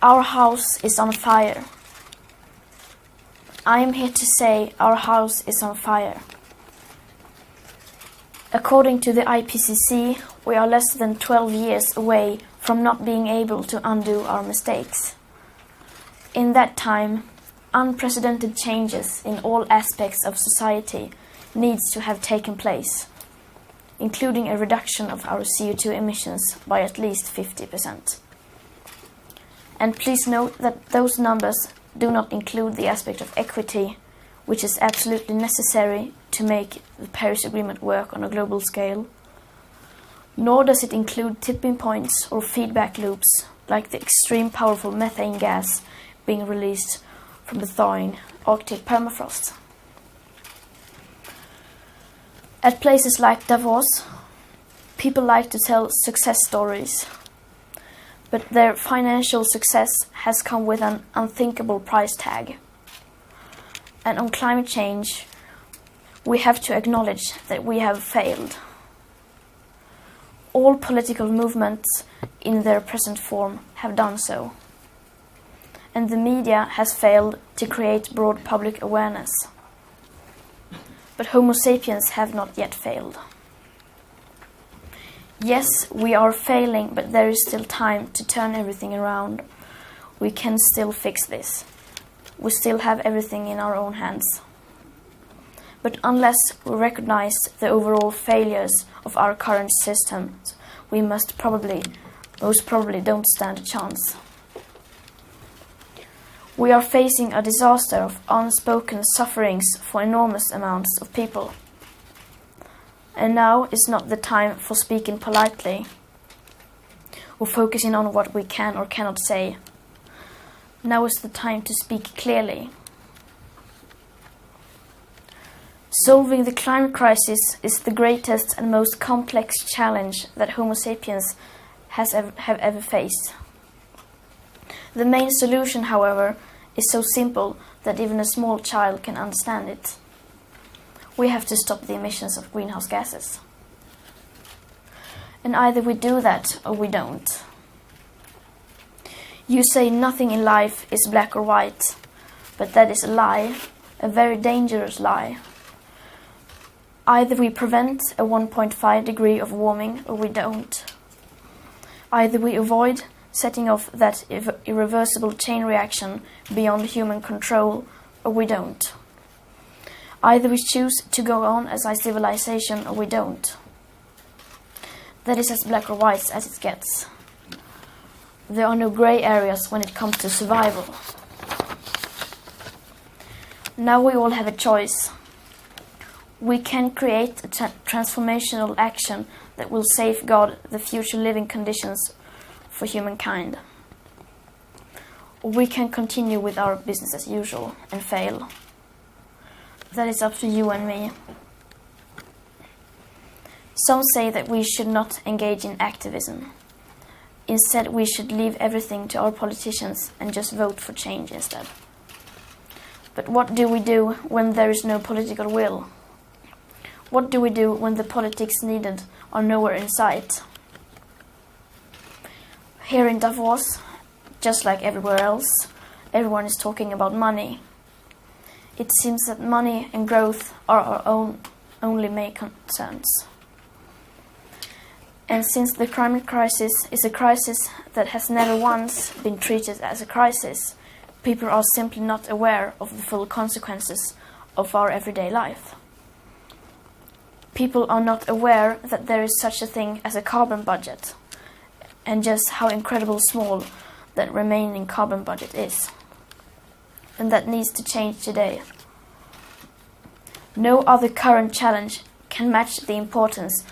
Our house is on fire. I am here to say our house is on fire. According to the IPCC, we are less than 12 years away from not being able to undo our mistakes. In that time, unprecedented changes in all aspects of society needs to have taken place, including a reduction of our CO2 emissions by at least 50%. And please note that those numbers do not include the aspect of equity, which is absolutely necessary to make the Paris Agreement work on a global scale. Nor does it include tipping points or feedback loops, like the extreme powerful methane gas being released from the thawing Arctic permafrost. At places like Davos, people like to tell success stories, but their financial success has come with an unthinkable price tag. And on climate change, we have to acknowledge that we have failed. All political movements in their present form have done so. And the media has failed to create broad public awareness. But Homo sapiens have not yet failed. Yes, we are failing, but there is still time to turn everything around. We can still fix this. We still have everything in our own hands. But unless we recognize the overall failures of our current systems, we most probably don't stand a chance. We are facing a disaster of unspoken sufferings for enormous amounts of people. And now is not the time for speaking politely or focusing on what we can or cannot say. Now is the time to speak clearly. Solving the climate crisis is the greatest and most complex challenge that Homo sapiens have ever faced. The main solution, however, is so simple that even a small child can understand it. We have to stop the emissions of greenhouse gases. And either we do that or we don't. You say nothing in life is black or white, but that is a lie, a very dangerous lie. Either we prevent a 1.5 degree of warming or we don't. Either we avoid setting off that irreversible chain reaction beyond human control or we don't. Either we choose to go on as a civilization or we don't. That is as black or white as it gets. There are no grey areas when it comes to survival. Now we all have a choice. We can create a transformational action that will safeguard the future living conditions for humankind. Or we can continue with our business as usual and fail. That is up to you and me. Some say that we should not engage in activism. Instead, we should leave everything to our politicians and just vote for change instead. But what do we do when there is no political will? What do we do when the politics needed are nowhere in sight? Here in Davos, just like everywhere else, everyone is talking about money. It seems that money and growth are our only main concerns. And since the climate crisis is a crisis that has never once been treated as a crisis, people are simply not aware of the full consequences of our everyday life. People are not aware that there is such a thing as a carbon budget, and just how incredibly small that remaining carbon budget is. And that needs to change today. No other current challenge can match the importance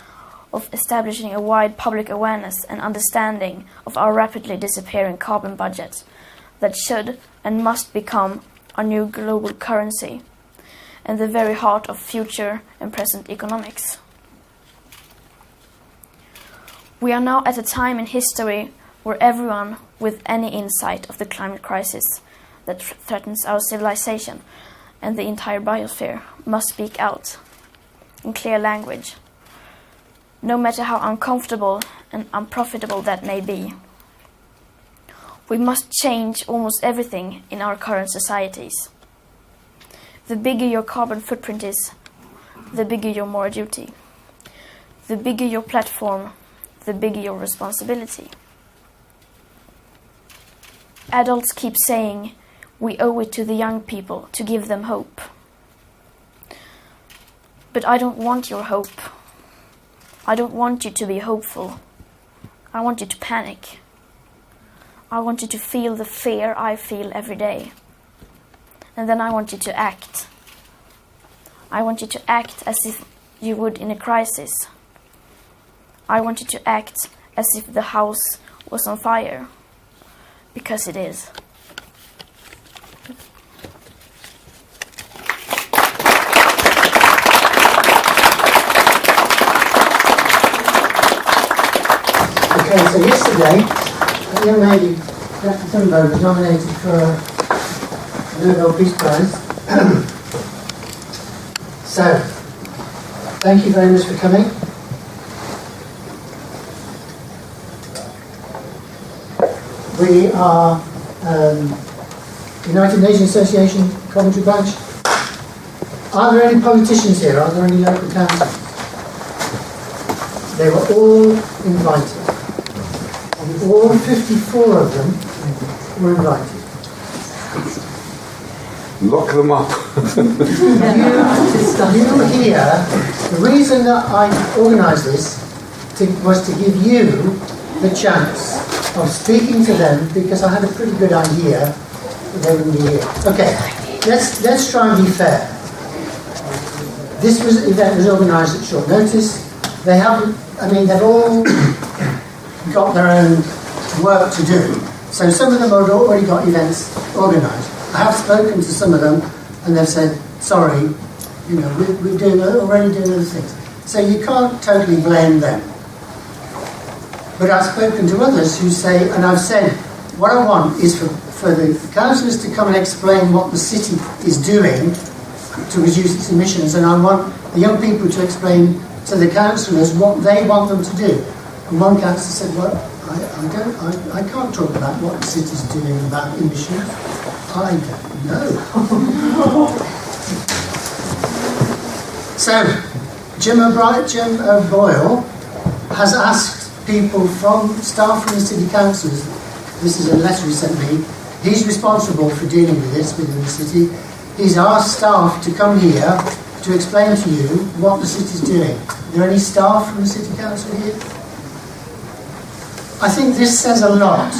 of establishing a wide public awareness and understanding of our rapidly disappearing carbon budget that should and must become our new global currency and the very heart of future and present economics. We are now at a time in history where everyone with any insight of the climate crisis that threatens our civilization and the entire biosphere must speak out in clear language, no matter how uncomfortable and unprofitable that may be. We must change almost everything in our current societies. The bigger your carbon footprint is, the bigger your moral duty. The bigger your platform, the bigger your responsibility. Adults keep saying we owe it to the young people to give them hope. But I don't want your hope. I don't want you to be hopeful. I want you to panic. I want you to feel the fear I feel every day. And then I want you to act. I want you to act as if you would in a crisis. I want you to act as if the house was on fire. Because it is. Okay, so yesterday, a young lady, Dr. Thunberg, was nominated for a Nobel Peace Prize. So, thank you very much for coming. We are United Nations Association Coventry branch. Are there any politicians here? Are there any local councillors? They were all invited. And all 54 of them were invited. Lock them up. You here, the reason that I organised this was to give you the chance of speaking to them, because I had a pretty good idea that they would be here. Okay, let's try and be fair. This event was organised at short notice. They haven't, they've all got their own work to do. So some of them have already got events organised. I have spoken to some of them and they've said, sorry, we're already doing other things. So you can't totally blame them. But I've spoken to others who say, and I've said, what I want is for the councillors to come and explain what the city is doing to reduce its emissions, and I want the young people to explain to the councillors what they want them to do. And one councillor said, well, I can't talk about what the city's doing about emissions. I don't know. So, Jim O'Boyle has asked people staff from the city councils, this is a letter he sent me, he's responsible for dealing with this within the city. He's asked staff to come here to explain to you what the city's doing. Are there any staff from the city council here? I think this says a lot.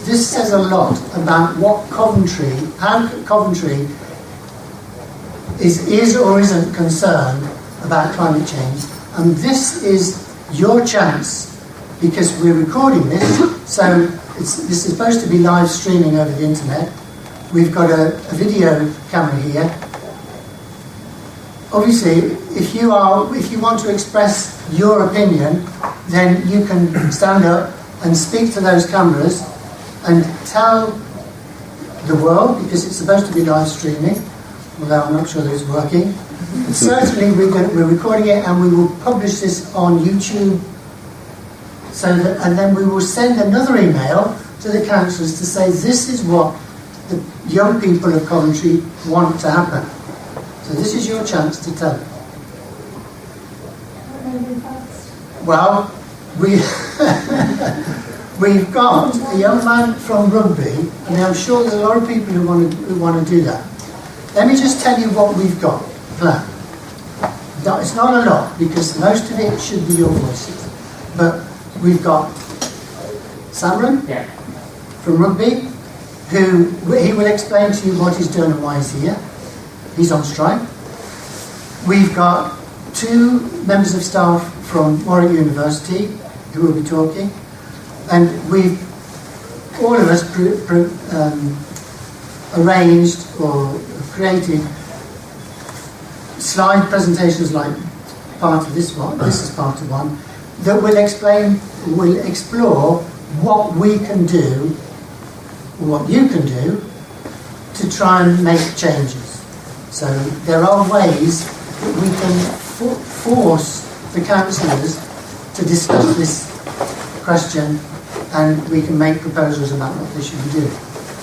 This says a lot about what how Coventry is or isn't concerned about climate change. And this is your chance, because we're recording this, so this is supposed to be live streaming over the internet. We've got a video camera here. Obviously, if you want to express your opinion, then you can stand up and speak to those cameras and tell the world, because it's supposed to be live streaming, although I'm not sure that it's working. But certainly we're recording it and we will publish this on YouTube. And then we will send another email to the councillors to say this is what the young people of Coventry want to happen. So this is your chance to tell them. Well, we've got a young man from Rugby, and I'm sure there's a lot of people who want to do that. Let me just tell you what we've got planned. It's not a lot, because most of it should be your voices. But we've got Samren from Rugby, he will explain to you what he's doing and why he's here. He's on strike. We've got 2 members of staff from Warwick University who will be talking, and all of us arranged or created slide presentations like part of this one. This is part of one that will explore what we can do, or what you can do, to try and make changes. So there are ways that we can force the councillors to discuss this question and we can make proposals about what they should be doing.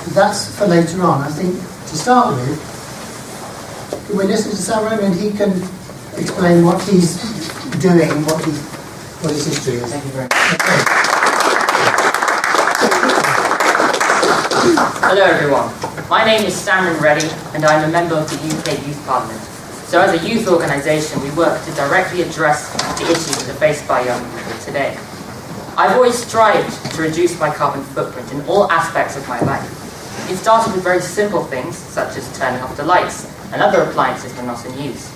But that's for later on. I think to start with, can we listen to Samren and he can explain what he's doing, what his history is. Thank you very much. Okay. Hello everyone, my name is Samren Reddy and I'm a member of the UK Youth Parliament. So as a youth organisation, we work to directly address the issues that are faced by young people today. I've always strived to reduce my carbon footprint in all aspects of my life. It started with very simple things, such as turning off the lights and other appliances when not in use.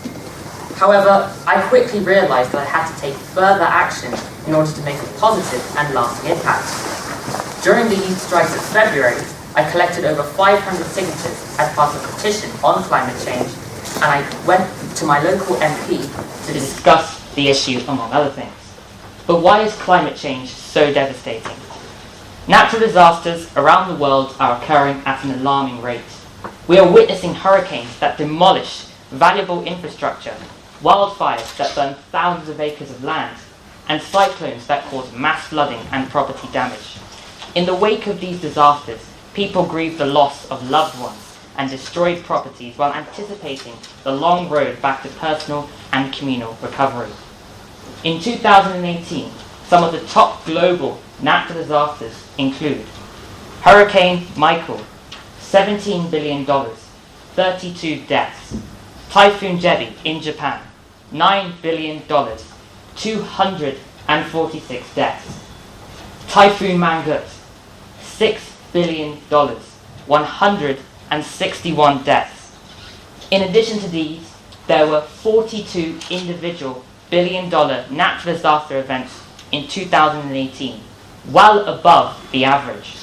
However, I quickly realised that I had to take further action in order to make a positive and lasting impact. During the youth strikes of February, I collected over 500 signatures as part of a petition on climate change, and I went to my local MP to discuss the issue, among other things. But why is climate change so devastating? Natural disasters around the world are occurring at an alarming rate. We are witnessing hurricanes that demolish valuable infrastructure, wildfires that burn thousands of acres of land, and cyclones that cause mass flooding and property damage. In the wake of these disasters, people grieve the loss of loved ones and destroyed properties while anticipating the long road back to personal and communal recovery. In 2018, some of the top global natural disasters include Hurricane Michael, $17 billion, 32 deaths. Typhoon Jebi in Japan, $9 billion, 246 deaths. Typhoon Mangkhut, $6 billion, 161 deaths. In addition to these, there were 42 individual billion-dollar natural disaster events in 2018, well above the average.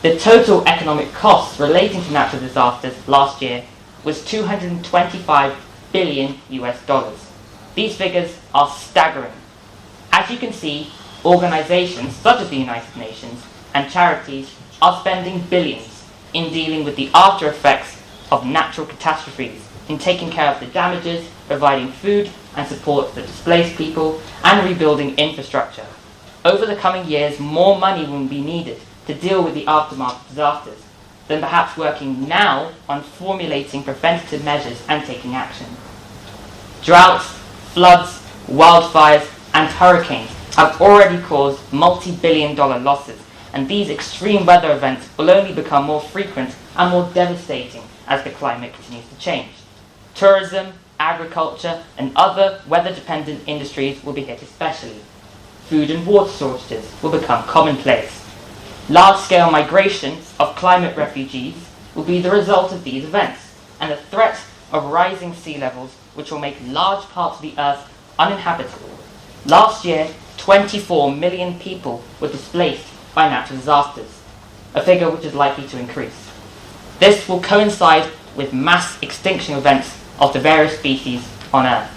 The total economic costs relating to natural disasters last year was $225 billion US. These figures are staggering. As you can see, organizations such as the United Nations and charities are spending billions in dealing with the after effects of natural catastrophes, in taking care of the damages, providing food and support for displaced people, and rebuilding infrastructure. Over the coming years, more money will be needed to deal with the aftermath of disasters than perhaps working now on formulating preventative measures and taking action. Droughts, floods, wildfires, and hurricanes have already caused multi-billion-dollar losses, and these extreme weather events will only become more frequent and more devastating as the climate continues to change. Tourism, agriculture, and other weather-dependent industries will be hit especially. Food and water shortages will become commonplace. Large-scale migration of climate refugees will be the result of these events, and the threat of rising sea levels, which will make large parts of the earth uninhabitable. Last year, 24 million people were displaced by natural disasters, a figure which is likely to increase. This will coincide with mass extinction events of the various species on Earth.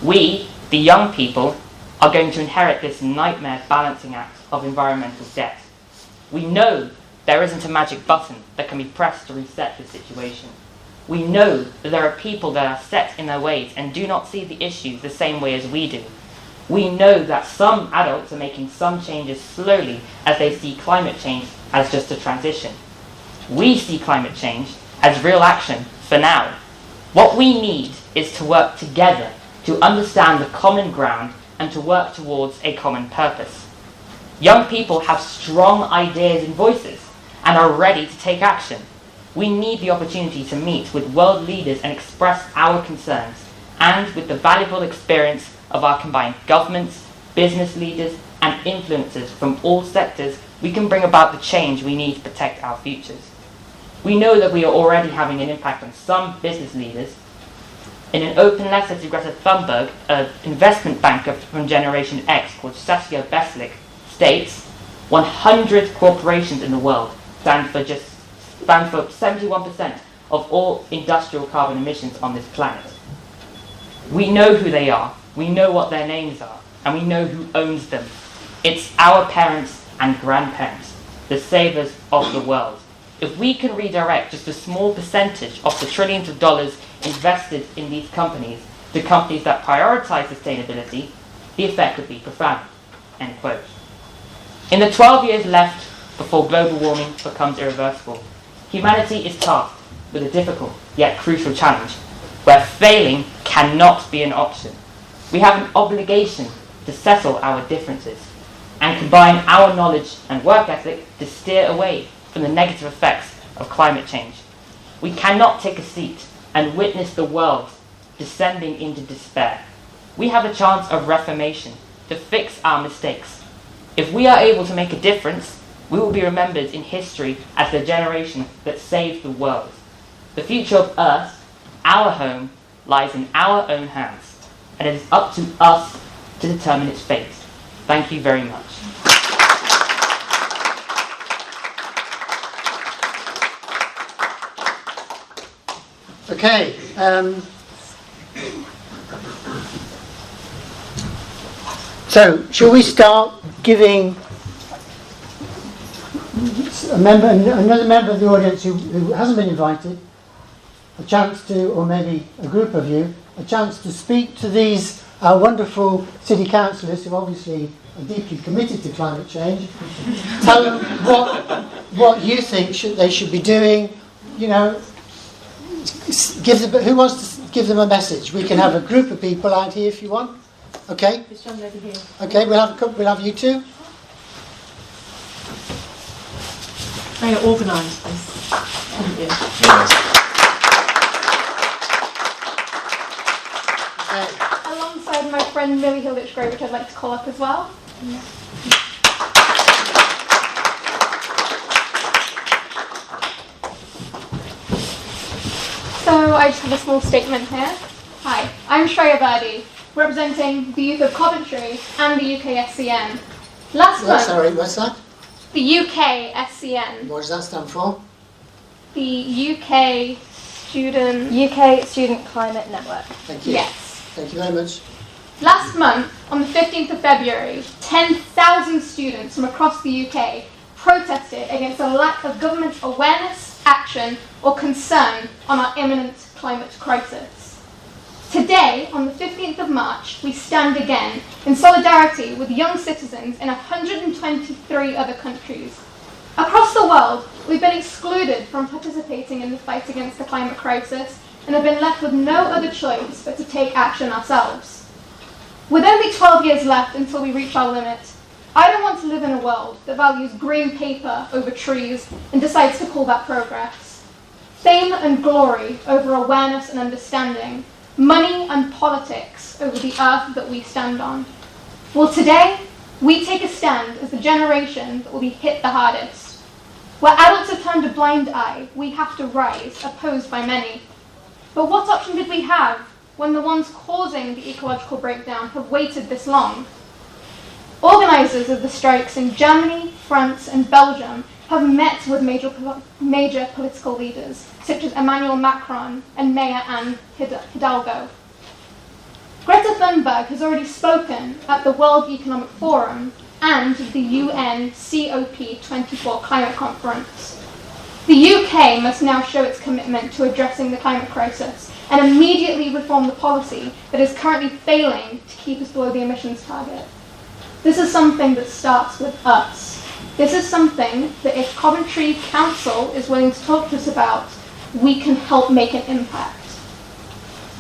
We, the young people, are going to inherit this nightmare balancing act of environmental debt. We know there isn't a magic button that can be pressed to reset this situation. We know that there are people that are set in their ways and do not see the issues the same way as we do. We know that some adults are making some changes slowly as they see climate change as just a transition. We see climate change as real action for now. What we need is to work together to understand the common ground and to work towards a common purpose. Young people have strong ideas and voices and are ready to take action. We need the opportunity to meet with world leaders and express our concerns, and with the valuable experience of our combined governments, business leaders, and influencers from all sectors, we can bring about the change we need to protect our futures. We know that we are already having an impact on some business leaders. In an open letter to Greta Thunberg, an investment banker from Generation X called Shreya Virdee states, 100 corporations in the world stand for 71% of all industrial carbon emissions on this planet. We know who they are, we know what their names are, and we know who owns them. It's our parents and grandparents, the savers of the world. If we can redirect just a small percentage of the trillions of dollars invested in these companies to companies that prioritize sustainability, the effect would be profound. End quote. In the 12 years left before global warming becomes irreversible, humanity is tasked with a difficult yet crucial challenge where failing cannot be an option. We have an obligation to settle our differences and combine our knowledge and work ethic to steer away from the negative effects of climate change. We cannot take a seat and witness the world descending into despair. We have a chance of reformation to fix our mistakes. If we are able to make a difference, we will be remembered in history as the generation that saved the world. The future of Earth, our home, lies in our own hands, and it is up to us to determine its fate. Thank you very much. Okay. So, shall we start giving another member of the audience who hasn't been invited a chance to, or maybe a group of you, a chance to speak to these wonderful city councillors who obviously are deeply committed to climate change. Tell them what you think they should be doing. You know, who wants to give them a message? We can have a group of people out here if you want. Okay. This one over here. Okay, we'll have you two. They are organised this. Thank you. Okay. Alongside my friend Millie Hilditch-Gray, which I'd like to call up as well. Yeah. So I just have a small statement here. Hi, I'm Shreya Virdee, representing the youth of Coventry and the UK SCN. Sorry, what's that? The UK SCN. What does that stand for? The UK Student Climate Network. Thank you. Yes. Thank you very much. Last month, on the 15th of February, 10,000 students from across the UK protested against a lack of government awareness, action, or concern on our imminent climate crisis. Today, on the 15th of March, we stand again in solidarity with young citizens in 123 other countries. Across the world, we've been excluded from participating in the fight against the climate crisis and have been left with no other choice but to take action ourselves. With only 12 years left until we reach our limit, I don't want to live in a world that values green paper over trees and decides to call that progress. Fame and glory over awareness and understanding, money and politics over the earth that we stand on. Well, today, we take a stand as the generation that will be hit the hardest. Where adults have turned a blind eye, we have to rise, opposed by many. But what option did we have when the ones causing the ecological breakdown have waited this long? Organisers of the strikes in Germany, France and Belgium have met with major political leaders, such as Emmanuel Macron and Mayor Anne Hidalgo. Greta Thunberg has already spoken at the World Economic Forum and the UN COP24 climate conference. The UK must now show its commitment to addressing the climate crisis and immediately reform the policy that is currently failing to keep us below the emissions target. This is something that starts with us. This is something that if Coventry Council is willing to talk to us about, we can help make an impact.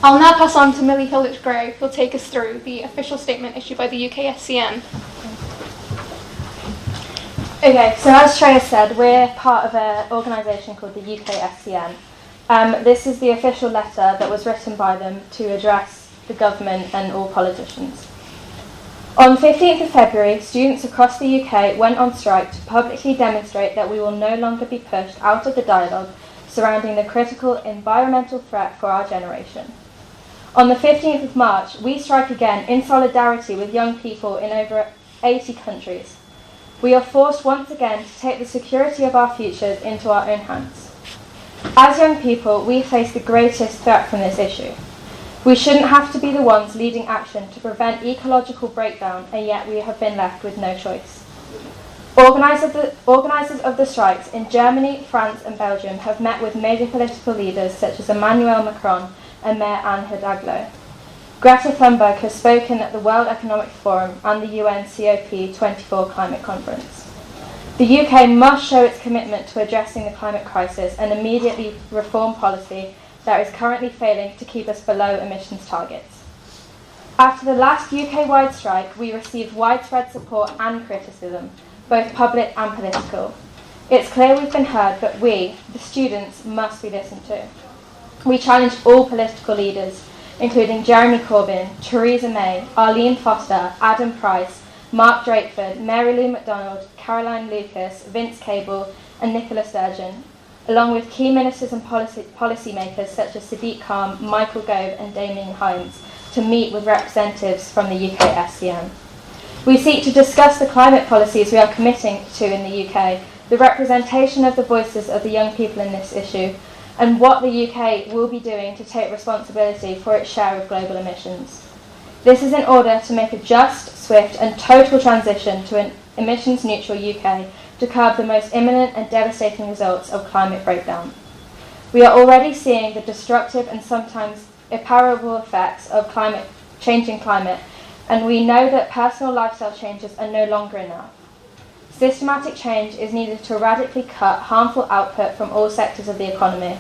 I'll now pass on to Millie Hilditch-Gray, who'll take us through the official statement issued by the UK SCN. Okay, so as Shreya said, we're part of an organisation called the UK SCN. This is the official letter that was written by them to address the government and all politicians. On 15th of February, students across the UK went on strike to publicly demonstrate that we will no longer be pushed out of the dialogue surrounding the critical environmental threat for our generation. On the 15th of March, we strike again in solidarity with young people in over 80 countries. We are forced once again to take the security of our futures into our own hands. As young people, we face the greatest threat from this issue. We shouldn't have to be the ones leading action to prevent ecological breakdown, and yet we have been left with no choice. Organisers of the strikes in Germany, France and Belgium have met with major political leaders such as Emmanuel Macron and Mayor Anne Hidalgo. Greta Thunberg has spoken at the World Economic Forum and the UN COP24 climate conference. The UK must show its commitment to addressing the climate crisis and immediately reform policy that is currently failing to keep us below emissions targets. After the last UK-wide strike, we received widespread support and criticism, both public and political. It's clear we've been heard, but we, the students, must be listened to. We challenge all political leaders, including Jeremy Corbyn, Theresa May, Arlene Foster, Adam Price, Mark Drakeford, Mary Lou MacDonald, Caroline Lucas, Vince Cable and Nicola Sturgeon, along with key ministers and policymakers such as Sadiq Khan, Michael Gove and Damien Hines, to meet with representatives from the UK SCM. We seek to discuss the climate policies we are committing to in the UK, the representation of the voices of the young people in this issue, and what the UK will be doing to take responsibility for its share of global emissions. This is in order to make a just, swift and total transition to an emissions-neutral UK to curb the most imminent and devastating results of climate breakdown. We are already seeing the destructive and sometimes irreparable effects of changing climate, and we know that personal lifestyle changes are no longer enough. Systematic change is needed to radically cut harmful output from all sectors of the economy.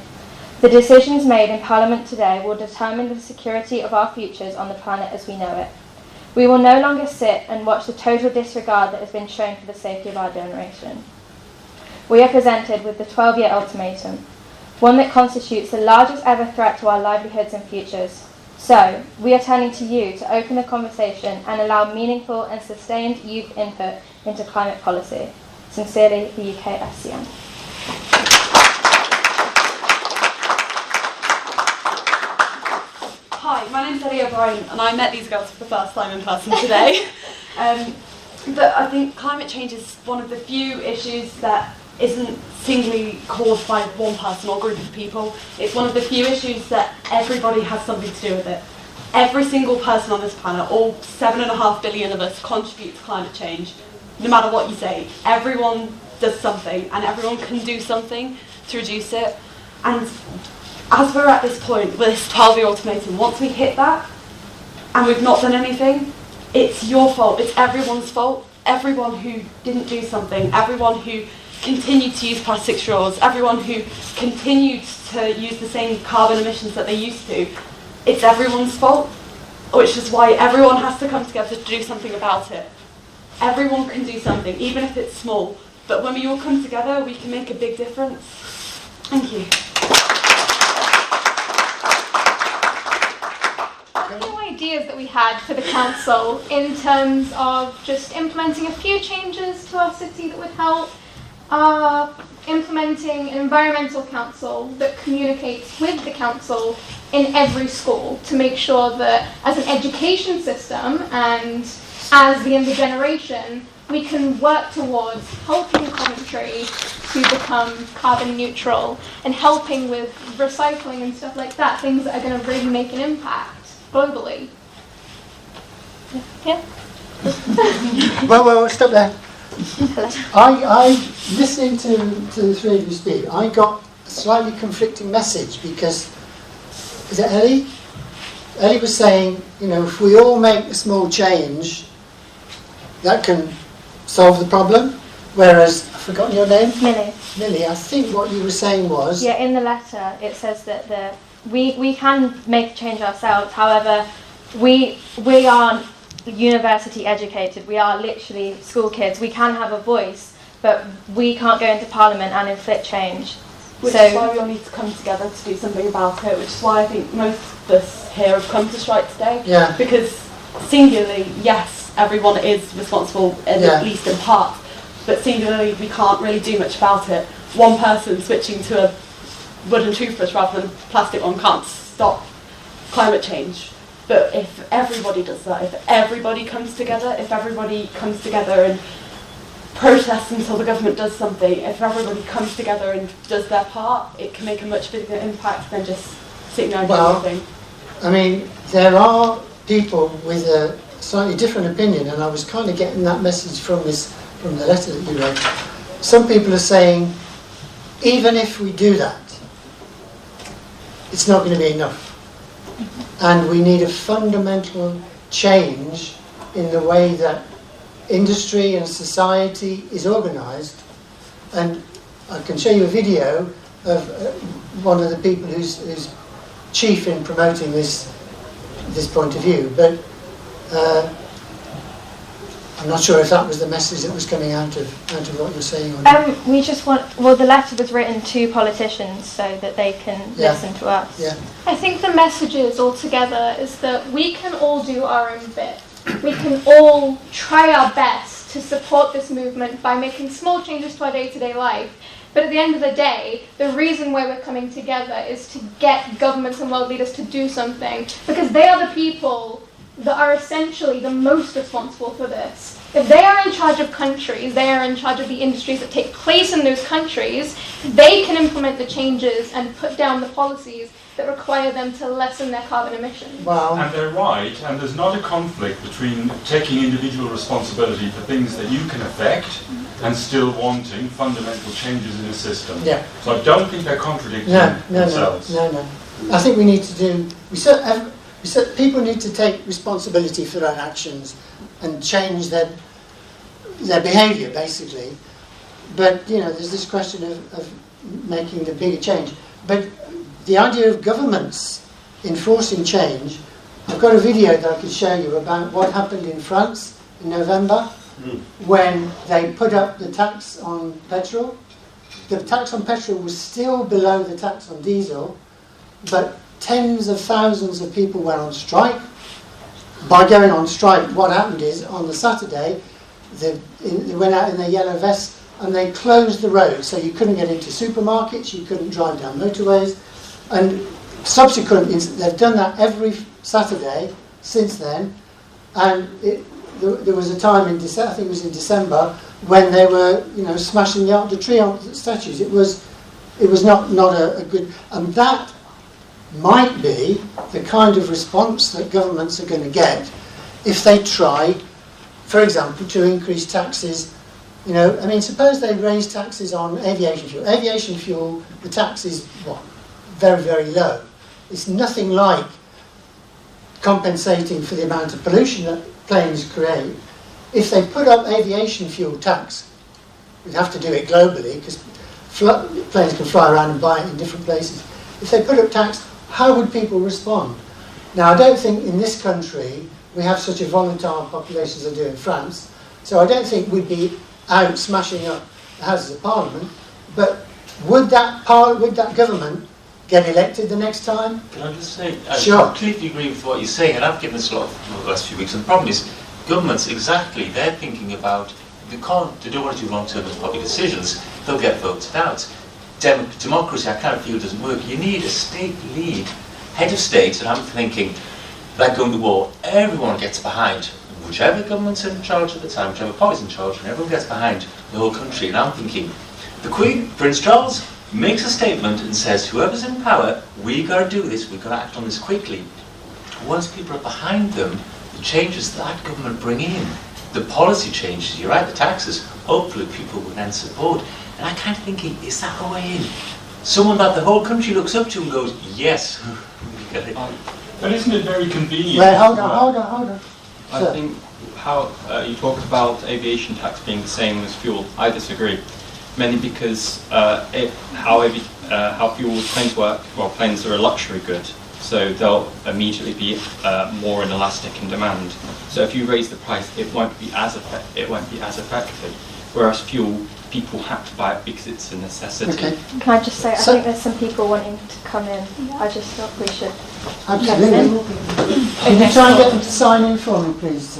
The decisions made in Parliament today will determine the security of our futures on the planet as we know it. We will no longer sit and watch the total disregard that has been shown for the safety of our generation. We are presented with the 12-year ultimatum, one that constitutes the largest ever threat to our livelihoods and futures. So, we are turning to you to open the conversation and allow meaningful and sustained youth input into climate policy. Sincerely, the UK SCM. Hi, my name's Ellie O'Brien and I met these girls for the first time in person today. But I think climate change is one of the few issues that isn't singly caused by one person or group of people. It's one of the few issues that everybody has something to do with it. Every single person on this planet, all 7.5 billion of us, contribute to climate change. No matter what you say, everyone does something and everyone can do something to reduce it. And as we're at this point with this 12-year ultimatum, once we hit that and we've not done anything, it's your fault, it's everyone's fault. Everyone who didn't do something, everyone who continued to use plastic straws, everyone who continued to use the same carbon emissions that they used to, it's everyone's fault, which is why everyone has to come together to do something about it. Everyone can do something, even if it's small, but when we all come together, we can make a big difference. Thank you. A few ideas that we had for the council in terms of just implementing a few changes to our city that would help. Implementing an environmental council that communicates with the council in every school to make sure that as an education system and as the younger generation, we can work towards helping Coventry to become carbon neutral and helping with recycling and stuff like that, things that are going to really make an impact globally. Yeah. Well, stop there. I listening to the three of you speak, I got a slightly conflicting message because, is it Ellie? Ellie was saying, if we all make a small change, that can solve the problem. Whereas, I've forgotten your name? Millie, I think what you were saying was... Yeah, in the letter it says that we can make a change ourselves, however, we aren't university educated, we are literally school kids. We can have a voice, but we can't go into Parliament and inflict change. Which is why we all need to come together to do something about it, which is why I think most of us here have come to strike today. Yeah. Because singularly, yes, everyone is responsible, at least in part, but singularly we can't really do much about it. One person switching to a wooden toothbrush rather than plastic one can't stop climate change. But if everybody does that, if everybody comes together and protests until the government does something, if everybody comes together and does their part, it can make a much bigger impact than just sitting there and doing nothing. I mean, there are people with a slightly different opinion, and I was kind of getting that message from the letter that you read. Some people are saying, even if we do that, it's not going to be enough. and we need a fundamental change in the way that industry and society is organised. And I can show you a video of one of the people who's chief in promoting this point of view, but I'm not sure if that was the message that was coming out of what you're saying. Or not. We just want. Well, the letter was written to politicians so that they can listen to us. Yeah. I think the message is altogether is that we can all do our own bit. We can all try our best to support this movement by making small changes to our day-to-day life. But at the end of the day, the reason why we're coming together is to get governments and world leaders to do something, because they are the people that are essentially the most responsible for this. If they are in charge of countries, they are in charge of the industries that take place in those countries, they can implement the changes and put down the policies that require them to lessen their carbon emissions. Wow. And they're right, and there's not a conflict between taking individual responsibility for things that you can affect and still wanting fundamental changes in a system. Yeah. So I don't think they're contradicting themselves. No. I think we need to do. People need to take responsibility for their actions and change their behaviour, basically. But there's this question of making the bigger change. But the idea of governments enforcing change, I've got a video that I could show you about what happened in France in November when they put up the tax on petrol. The tax on petrol was still below the tax on diesel, but tens of thousands of people went on strike. By going on strike, what happened is, on the Saturday, they went out in their yellow vests and they closed the road, so you couldn't get into supermarkets, you couldn't drive down motorways. And subsequently, they've done that every Saturday since then. And there was a time in December, I think it was in December, when they were, smashing the Arc de Triomphe statues. It was not a good, and that might be the kind of response that governments are going to get if they try, for example, to increase taxes. Suppose they raise taxes on aviation fuel. Aviation fuel, the tax is very, very low. It's nothing like compensating for the amount of pollution that planes create. If they put up aviation fuel tax, we'd have to do it globally because planes can fly around and buy it in different places. If they put up tax, how would people respond? Now, I don't think in this country we have such a volatile population as I do in France, so I don't think we'd be out smashing up the Houses of Parliament, but would that government get elected the next time? Can I just say, I Sure. completely agree with what you're saying, and I've given this a lot over the last few weeks, and the problem is, governments, exactly, they're thinking about, they don't want to do long-term public decisions, they'll get voted out. Democracy, I kind of feel, doesn't work. You need a state lead, head of state, and I'm thinking, like going to war, everyone gets behind whichever government's in charge at the time, whichever party's in charge, and everyone gets behind the whole country. And I'm thinking, the Queen, Prince Charles, makes a statement and says, whoever's in power, we got to do this, we got to act on this quickly. Once people are behind them, the changes that government bring in, the policy changes, you're right, the taxes, hopefully people will then support. And I'm kind of thinking, is that a way in? Someone that the whole country looks up to and goes, yes. But isn't it very convenient? Wait, hold on. I think how you talked about aviation tax being the same as fuel. I disagree, mainly because how fuel planes work. Well, planes are a luxury good, so they'll immediately be more inelastic in demand. So if you raise the price, it won't be as effective. Whereas fuel, people have to buy it because it's a necessity. Okay. Can I just say, I think there's some people wanting to come in. I just thought we should. Absolutely. Can you try and get them to sign in for me, please?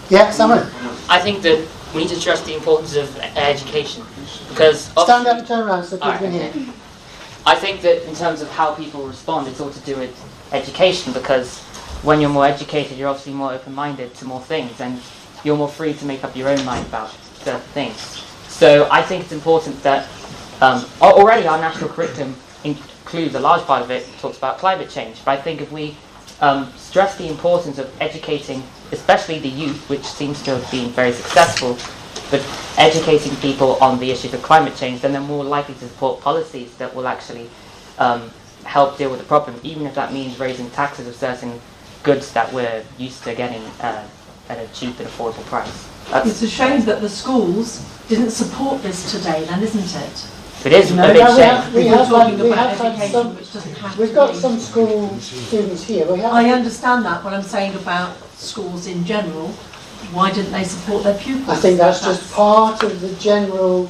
Yeah, Samren. I think that we need to stress the importance of education, because Stand up and turn around so people can hear. I think that in terms of how people respond, it's all to do with education, because when you're more educated, you're obviously more open-minded to more things, and you're more free to make up your own mind about certain things. So I think it's important that already our national curriculum includes a large part of it, talks about climate change, but I think if we stress the importance of educating, especially the youth, which seems to have been very successful, but educating people on the issues of climate change, then they're more likely to support policies that will actually help deal with the problem, even if that means raising taxes of certain goods that we're used to getting at a cheap and affordable price. It's a shame that the schools didn't support this today, then, isn't it? It is a big shame. We have talking had about some. education, which doesn't have We've to got be. some school students here. I understand that. What I'm saying about schools in general, why didn't they support their pupils? I think that's just part of the general,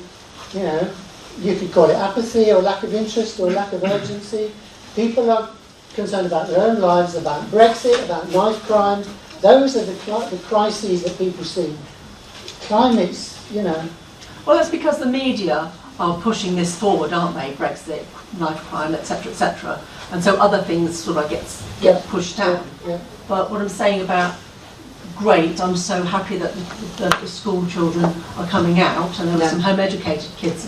you could call it apathy or lack of interest or lack of urgency. People are concerned about their own lives, about Brexit, about knife crime. Those are the crises that people see. Climate's, Well, that's because the media are pushing this forward, aren't they? Brexit, knife crime, etc., etc. And so other things sort of get pushed down. Yeah. But what I'm saying about great, I'm so happy that the school children are coming out, and there were some home educated kids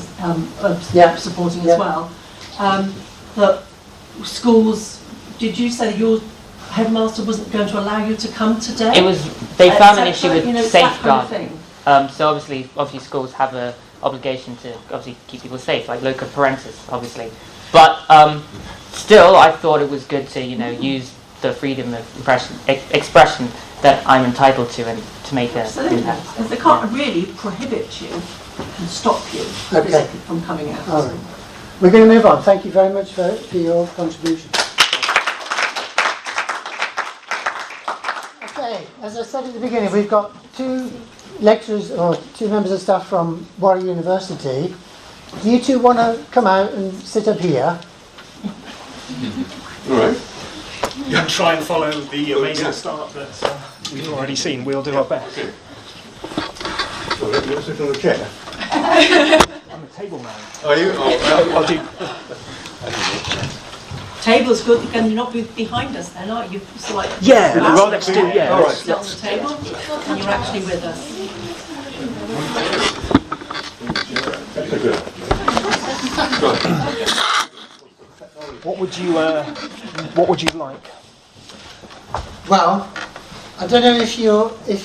supporting as well. That schools, did you say that your headmaster wasn't going to allow you to come today? They found an issue with that kind of safeguarding. thing. So obviously schools have a obligation to obviously keep people safe, like local parentis, obviously. But still, I thought it was good to use the freedom of expression that I'm entitled to and to make an impact. They can't really prohibit you and stop you from coming out. All right. We're going to move on. Thank you very much for your contribution. Okay, as I said at the beginning, we've got two lecturers or two members of staff from Warwick University. Do you two want to come out and sit up here? All right. You can try and follow the amazing start that we've already seen. We'll do our best. Okay. So you'll sit on the chair. I'm a table man. Are you? I'll do. Table's good, and you're not behind us then, are you? It's like Right next to yeah. All right. sit on the table, and you're actually with us. That's a good. What would you like? Well, I don't know if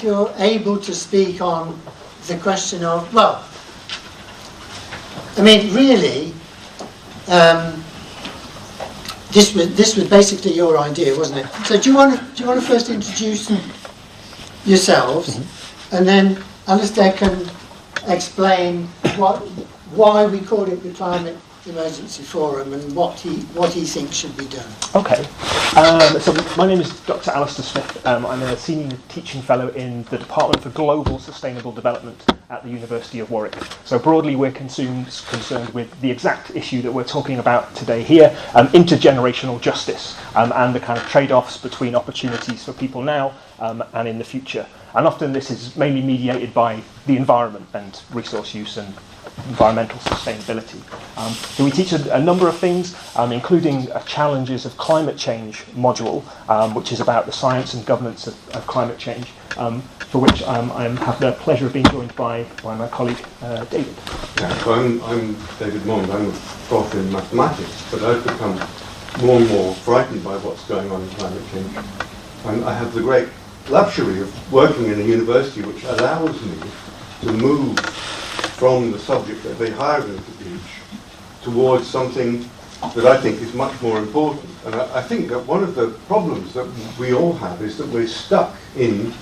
you're able to speak on the question of, well, I mean, really, this was basically your idea, wasn't it? So do you want to first introduce yourselves, and then Alastair can explain why we called it the Climate Emergency Forum and what he thinks should be done. Okay. So my name is Dr. Alastair Smith. I'm a senior teaching fellow in the Department for Global Sustainable Development at the University of Warwick. So broadly, we're concerned with the exact issue that we're talking about today here, intergenerational justice, and the kind of trade-offs between opportunities for people now and in the future. And often this is mainly mediated by the environment and resource use and environmental sustainability. So we teach a number of things, including challenges of climate change module, which is about the science and governance of climate change, for which I have the pleasure of being joined by my colleague David. Yeah, so I'm David Mond. I'm a prof in mathematics, but I've become more and more frightened by what's going on in climate change. And I have the great luxury of working in a university which allows me to move from the subject that they hire me to teach towards something that I think is much more important. And I think that one of the problems that we all have is that we're stuck in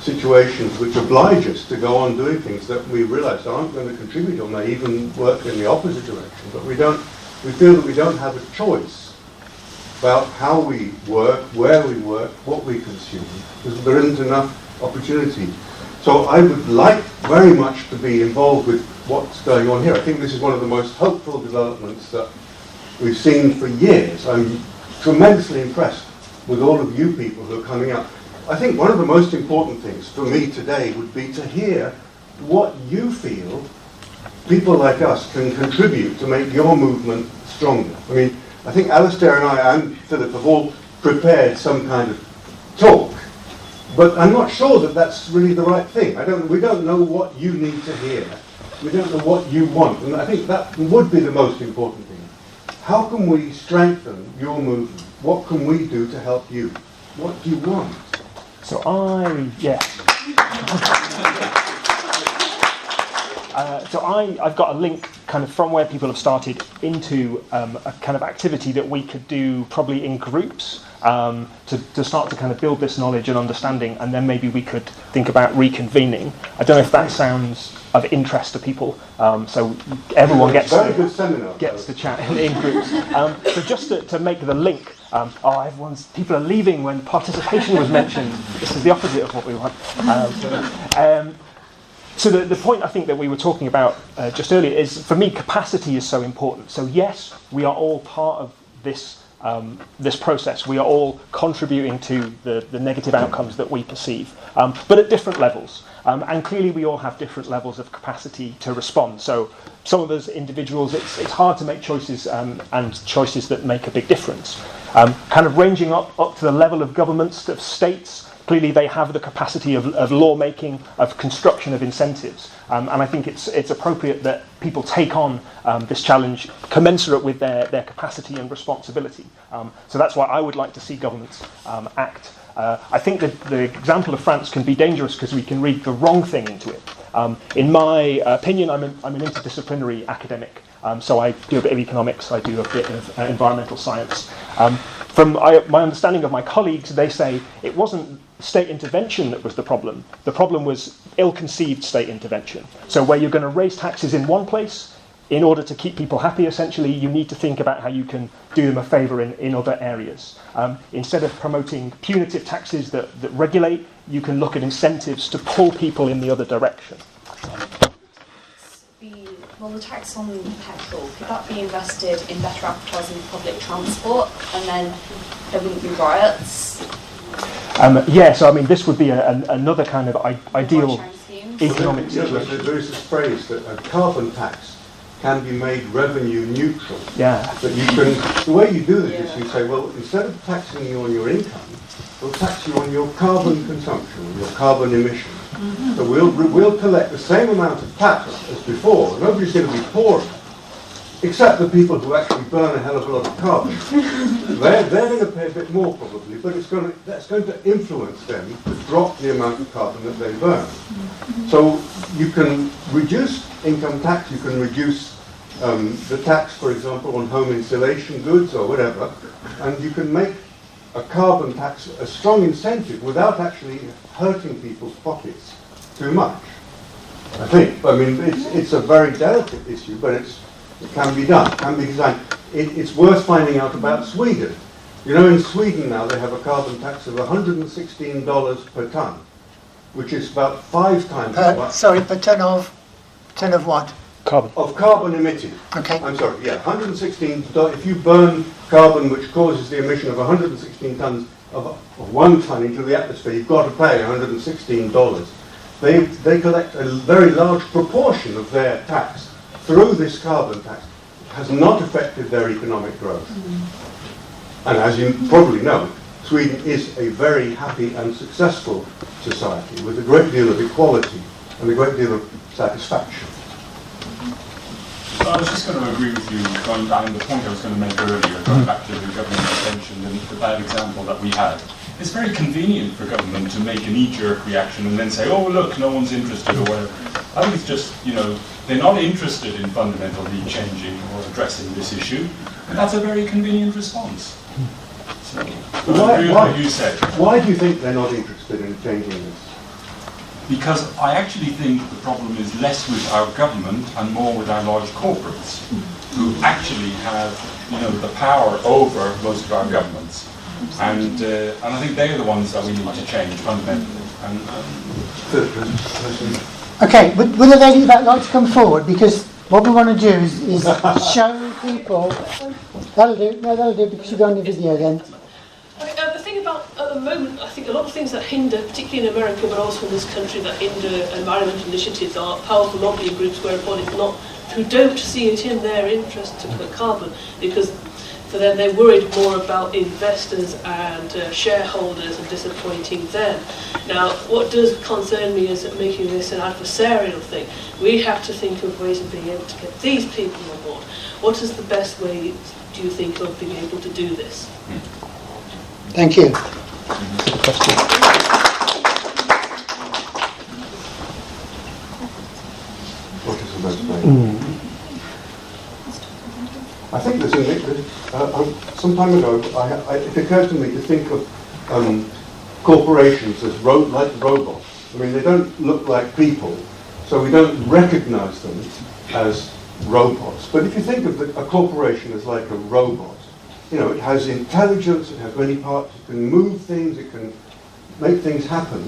situations which oblige us to go on doing things that we realise aren't going to contribute, or may even work in the opposite direction. But we feel that we don't have a choice about how we work, where we work, what we consume, because there isn't enough opportunity. So I would like very much to be involved with what's going on here. I think this is one of the most hopeful developments that we've seen for years. I'm tremendously impressed with all of you people who are coming up. I think one of the most important things for me today would be to hear what you feel people like us can contribute to make your movement stronger. I mean, I think Alastair and I and Philip have all prepared some kind of talk, but I'm not sure that that's really the right thing. We don't know what you need to hear. We don't know what you want, and I think that would be the most important thing. How can we strengthen your movement? What can we do to help you? What do you want? So I've got a link kind of from where people have started into a kind of activity that we could do probably in groups to start to kind of build this knowledge and understanding, and then maybe we could think about reconvening. I don't know if that sounds of interest to people, so everyone gets to chat in groups. So just to make the link, people are leaving when participation was mentioned. This is the opposite of what we want. So the point I think that we were talking about just earlier is, for me, capacity is so important. So yes, we are all part of this process. We are all contributing to the negative outcomes that we perceive, but at different levels. And clearly we all have different levels of capacity to respond. So some of us individuals, it's hard to make choices and choices that make a big difference. Kind of ranging up to the level of governments, of states. Clearly they have the capacity of lawmaking, of construction of incentives. And I think it's appropriate that people take on this challenge commensurate with their capacity and responsibility. So that's why I would like to see governments act. I think that the example of France can be dangerous because we can read the wrong thing into it. In my opinion, I'm an interdisciplinary academic. So I do a bit of economics, I do a bit of environmental science. From my understanding of my colleagues, they say it wasn't state intervention that was the problem. The problem was ill-conceived state intervention. So where you're going to raise taxes in one place, in order to keep people happy, essentially, you need to think about how you can do them a favour in other areas. Instead of promoting punitive taxes that regulate, you can look at incentives to pull people in the other direction. The tax on petrol, could that be invested in better advertising public transport, and then there wouldn't be riots? So I mean, this would be another kind of ideal economic situation. There is this phrase that a carbon tax can be made revenue neutral. Yeah. That you can, the way you do this is you say, well, instead of taxing you on your income, we'll tax you on your carbon consumption, your carbon emissions. Mm-hmm. So we'll collect the same amount of tax as before. Nobody's going to be poorer, except the people who actually burn a hell of a lot of carbon. they're going to pay a bit more probably, but that's going to influence them to drop the amount of carbon that they burn. So you can reduce income tax, you can reduce the tax, for example, on home insulation goods or whatever, and you can make a carbon tax a strong incentive without actually hurting people's pockets too much. I think. I mean, it's a very delicate issue, but it can be done, can be designed. It's worth finding out about Sweden. You know, in Sweden now they have a carbon tax of $116 per tonne, which is about 5 times as much. Sorry, per tonne of what? Carbon. Of carbon emitted. Okay. I'm sorry, yeah, $116. If you burn carbon which causes the emission of 116 tonnes of 1 tonne into the atmosphere, you've got to pay $116. They collect a very large proportion of their tax through this carbon tax. It has not affected their economic growth. And as you probably know, Sweden is a very happy and successful society with a great deal of equality and a great deal of satisfaction. So I was just going to agree with you, going back to the point I was going to make earlier, going back to the government intervention and the bad example that we had. It's very convenient for government to make a knee-jerk reaction and then say, oh, look, no one's interested or whatever. I think it's just, they're not interested in fundamentally changing or addressing this issue, and that's a very convenient response. So, I agree with what you said. Why do you think they're not interested in changing this? Because I actually think the problem is less with our government and more with our large corporates, who actually have, the power over most of our governments. And I think they're the ones that we need to change fundamentally. Okay, would a lady that like to come forward? Because what we want to do is show people. That'll do, because you're going to video then. The thing about, at the moment, I think a lot of things that hinder, particularly in America, but also in this country, that hinder environmental initiatives are powerful lobbying groups who don't see it in their interest to put carbon, because for them they're worried more about investors and shareholders and disappointing them. Now, what does concern me is that making this an adversarial thing. We have to think of ways of being able to get these people on board. What is the best way, do you think, of being able to do this? Thank you. I think some time ago, it occurred to me to think of corporations as like robots. I mean, they don't look like people, so we don't recognize them as robots. But if you think of a corporation as like a robot, it has intelligence, it has many parts, it can move things, it can make things happen.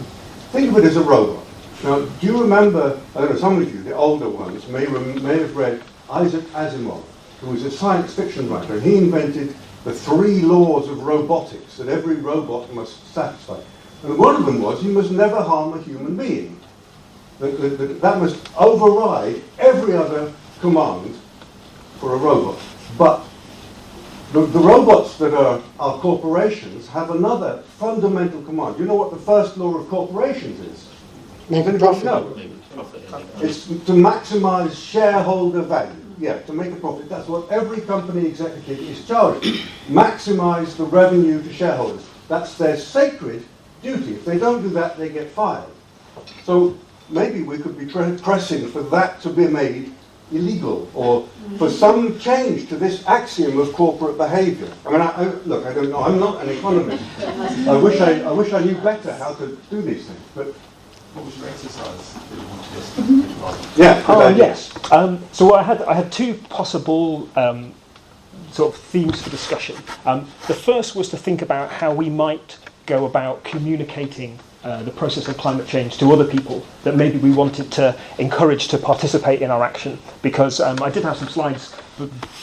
Think of it as a robot. Now, do you remember, I don't know, some of you, the older ones, may have read Isaac Asimov, who was a science fiction writer, and he invented the 3 laws of robotics that every robot must satisfy. And one of them was, you must never harm a human being. That must override every other command for a robot. But the robots that are corporations have another fundamental command. You know what the first law of corporations is? Make a profit. No. It's to maximize shareholder value. Yeah, to make a profit. That's what every company executive is charged. Maximize the revenue to shareholders. That's their sacred duty. If they don't do that, they get fired. So maybe we could be pressing for that to be made illegal, or for some change to this axiom of corporate behaviour. I mean, look, I don't know. I'm not an economist. I wish I knew better how to do these things. But what was your exercise that you wanted us to yeah. Yes. So I had 2 possible sort of themes for discussion. The first was to think about how we might go about communicating the process of climate change to other people that maybe we wanted to encourage to participate in our action. Because I did have some slides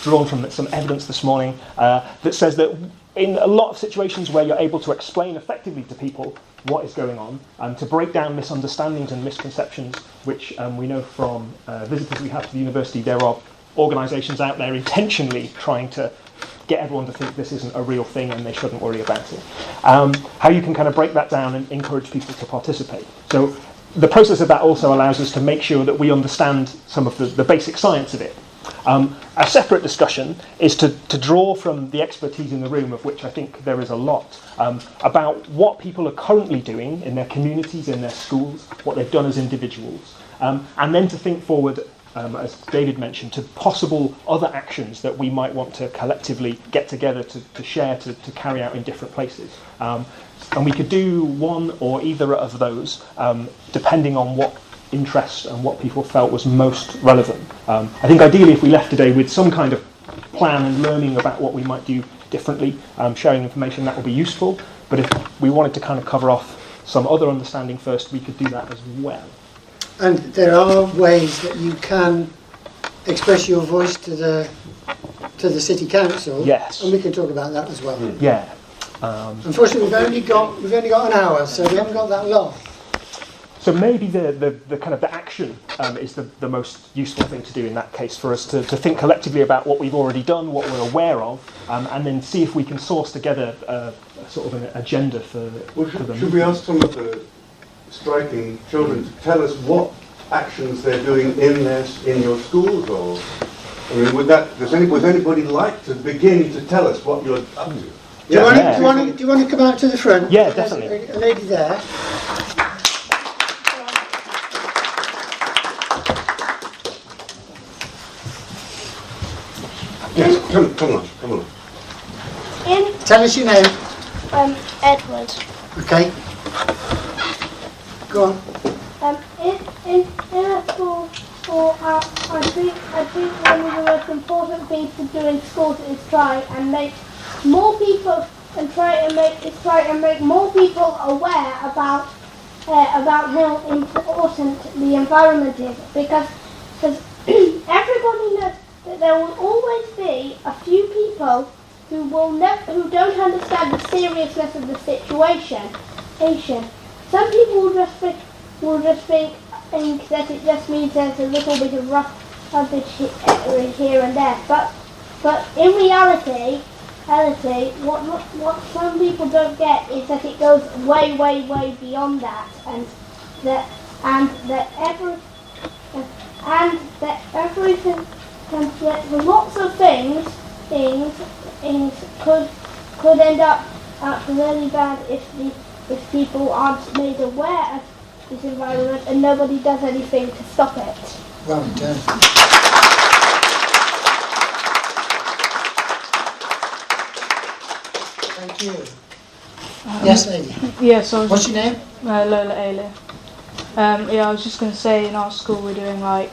drawn from some evidence this morning that says that in a lot of situations where you're able to explain effectively to people what is going on, to break down misunderstandings and misconceptions, which we know from visitors we have to the university, there are organisations out there intentionally trying to get everyone to think this isn't a real thing and they shouldn't worry about it. How you can kind of break that down and encourage people to participate. So the process of that also allows us to make sure that we understand some of the basic science of it. A separate discussion is to draw from the expertise in the room, of which I think there is a lot, about what people are currently doing in their communities, in their schools, what they've done as individuals, and then to think forward, as David mentioned, to possible other actions that we might want to collectively get together to share, to carry out in different places. And we could do one or either of those, depending on what interest and what people felt was most relevant. I think ideally if we left today with some kind of plan and learning about what we might do differently, sharing information, that would be useful. But if we wanted to kind of cover off some other understanding first, we could do that as well. And there are ways that you can express your voice to the city council. Yes. And we can talk about that as well. Yeah. Unfortunately, we've only got an hour, so we haven't got that long. So maybe the kind of the action is the most useful thing to do in that case, for us to think collectively about what we've already done, what we're aware of, and then see if we can source together sort of an agenda for them. Should we ask some of the striking children to tell us what actions they're doing in your schools, or I mean, would anybody like to begin to tell us what you're up to? Do you want to come out to the front? Yeah, definitely. There's a lady there. Yes, come on. Tell us your name. Edward. Okay. Go on. In a school, I think one of the most important things to do in schools is try and make more people more people aware about how important the environment is, because everybody knows that there will always be a few people who don't understand the seriousness of the situation. Some people will just think that it just means there's a little bit of rubbish here and there. But in reality, what some people don't get is that it goes way, way, way beyond that, and that everything, lots of things could end up really bad if people aren't made aware of this environment and nobody does anything to stop it. Well done. Thank you. Yes, lady. Yeah, so what's your name? Lola Ailey. Yeah, I was just going to say, in our school we're doing like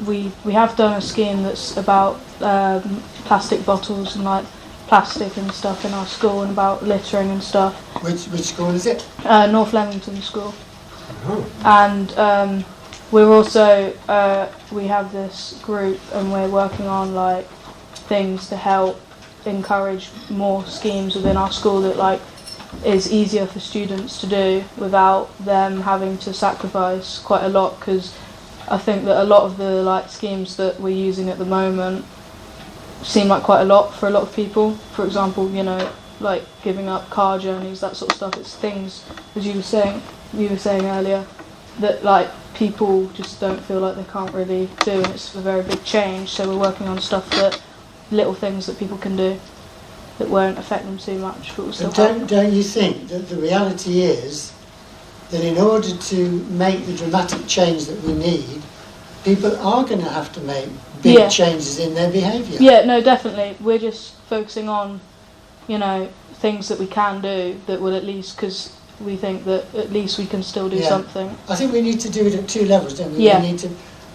we have done a scheme that's about plastic bottles and like plastic and stuff in our school, and about littering and stuff. Which school is it? North Leamington School. Oh. And we're also we have this group, and we're working on like things to help encourage more schemes within our school that like is easier for students to do without them having to sacrifice quite a lot, because I think that a lot of the like schemes that we're using at the moment seem like quite a lot for a lot of people. For example, you know, like giving up car journeys, that sort of stuff. It's things, as you were saying earlier, that like people just don't feel like they can't really do, and it's a very big change. So we're working on stuff that, little things that people can do that won't affect them too much, but will still help. Don't you think that the reality is that in order to make the dramatic change that we need, people are going to have to make big changes in their behaviour? Yeah, no, definitely. We're just focusing on, you know, things that we can do that will at least, because we think that at least we can still do something. I think we need to do it at two levels, don't we? Yeah.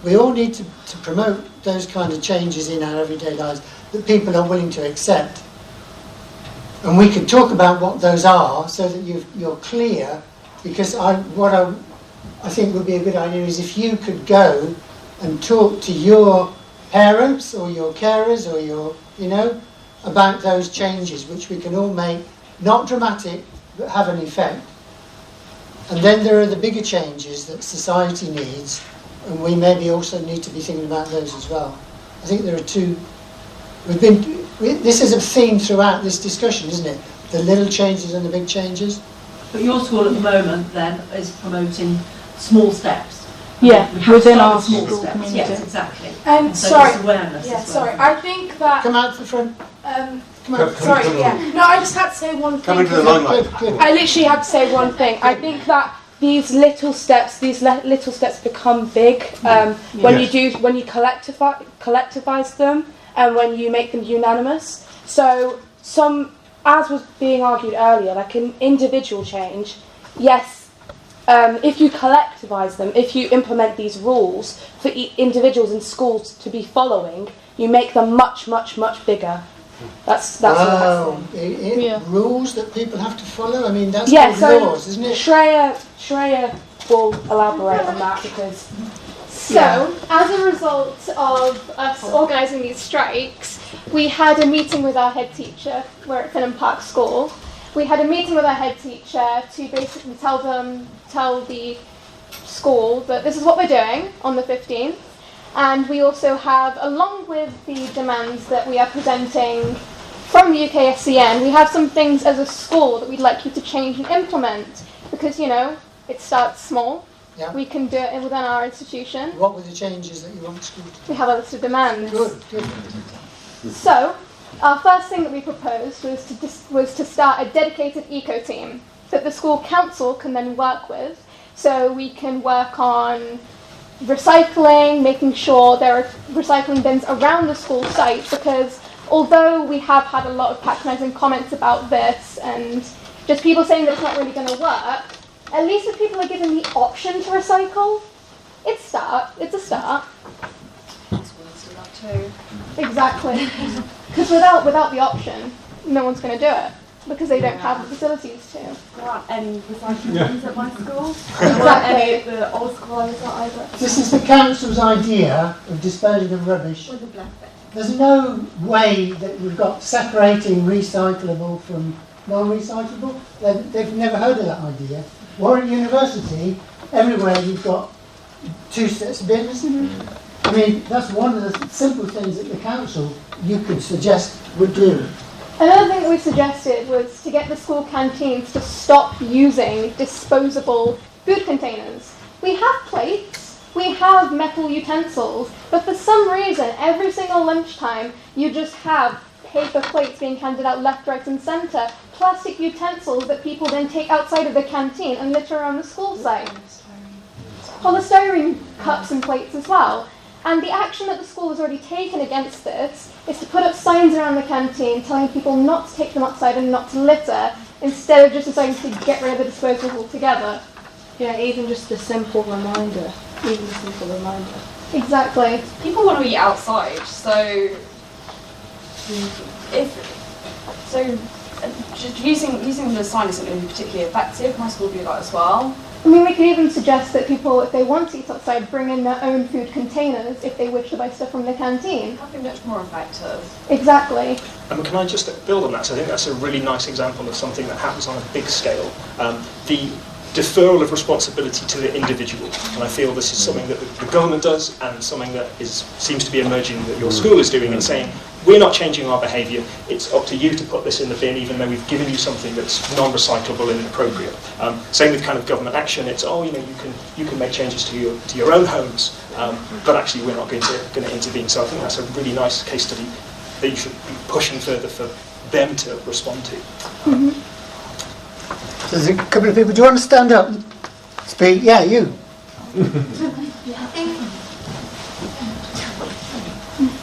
We all need to promote those kind of changes in our everyday lives that people are willing to accept. And we can talk about what those are so that you're clear, because what I think would be a good idea is if you could go and talk to your parents or your carers or your, you know, about those changes which we can all make, not dramatic, but have an effect. And then there are the bigger changes that society needs, and we maybe also need to be thinking about those as well. I think there are two. This is a theme throughout this discussion, isn't it? The little changes and the big changes. But your school at the moment then is promoting small steps. Yeah, we have within to our start with school small steps. community. Yes, exactly. So Sorry. it's awareness Yeah, as well. sorry. I think that. Come out to the front. Sorry. Yeah. No, I just had to say one thing. Come into the limelight. I literally had to say one thing. I think that these little steps become big when you collectivize them and when you make them unanimous. So as was being argued earlier, like an individual change, yes, if you collectivize them, if you implement these rules for individuals in schools to be following, you make them much, much, much bigger. That's wow. Rules that people have to follow? I mean, that's called laws, isn't it? Shreya will elaborate on that because... So, as a result of us organising these strikes, we had a meeting with our head teacher. We're at Finham Park School. We had a meeting with our head teacher to basically tell the school that this is what we're doing on the 15th. And we also have, along with the demands that we are presenting from the UKSCN, we have some things as a school that we'd like you to change and implement. Because, you know, it starts small. Yeah. We can do it within our institution. What were the changes that you want the school to do? We have a list of demands. Good. So, our first thing that we proposed was to start a dedicated eco team that the school council can then work with. So we can work on recycling, making sure there are recycling bins around the school site, because although we have had a lot of patronising comments about this and just people saying that it's not really going to work, at least if people are given the option to recycle, it's a start. Too. Exactly. Because without the option, no one's going to do it, because they don't have the facilities to. There aren't any recycling bins at my school. Exactly. There aren't any at the old school I was at either. This is the council's idea of disposing of rubbish. With the black bit. There's no way that we've got separating recyclable from non-recyclable. They've never heard of that idea. Warwick University, everywhere you've got two sets of bins. I mean, that's one of the simple things that the council, you could suggest, would do. Another thing that we suggested was to get the school canteens to stop using disposable food containers. We have plates, we have metal utensils, but for some reason, every single lunchtime, you just have paper plates being handed out left, right and centre, plastic utensils that people then take outside of the canteen and litter around the school site. Polystyrene cups and plates as well. And the action that the school has already taken against this is to put up signs around the canteen telling people not to take them outside and not to litter, instead of just deciding to get rid of the disposals altogether. Yeah, even just a simple reminder. Even a simple reminder. Exactly. People want to eat outside, so using the sign isn't going to be particularly effective. My school do that as well. I mean, we could even suggest that people, if they want to eat outside, bring in their own food containers if they wish to buy stuff from the canteen. That would be much more effective. Exactly. Can I just build on that? So I think that's a really nice example of something that happens on a big scale. The deferral of responsibility to the individual. And I feel this is something that the government does and something that seems to be emerging that your school is doing and saying, we're not changing our behaviour, it's up to you to put this in the bin even though we've given you something that's non-recyclable and inappropriate. Same with kind of government action, it's, you can make changes to your own homes, but actually we're not going to intervene. So I think that's a really nice case study that you should be pushing further for them to respond to. So there's a couple of people. Do you want to stand up and speak? Yeah, you.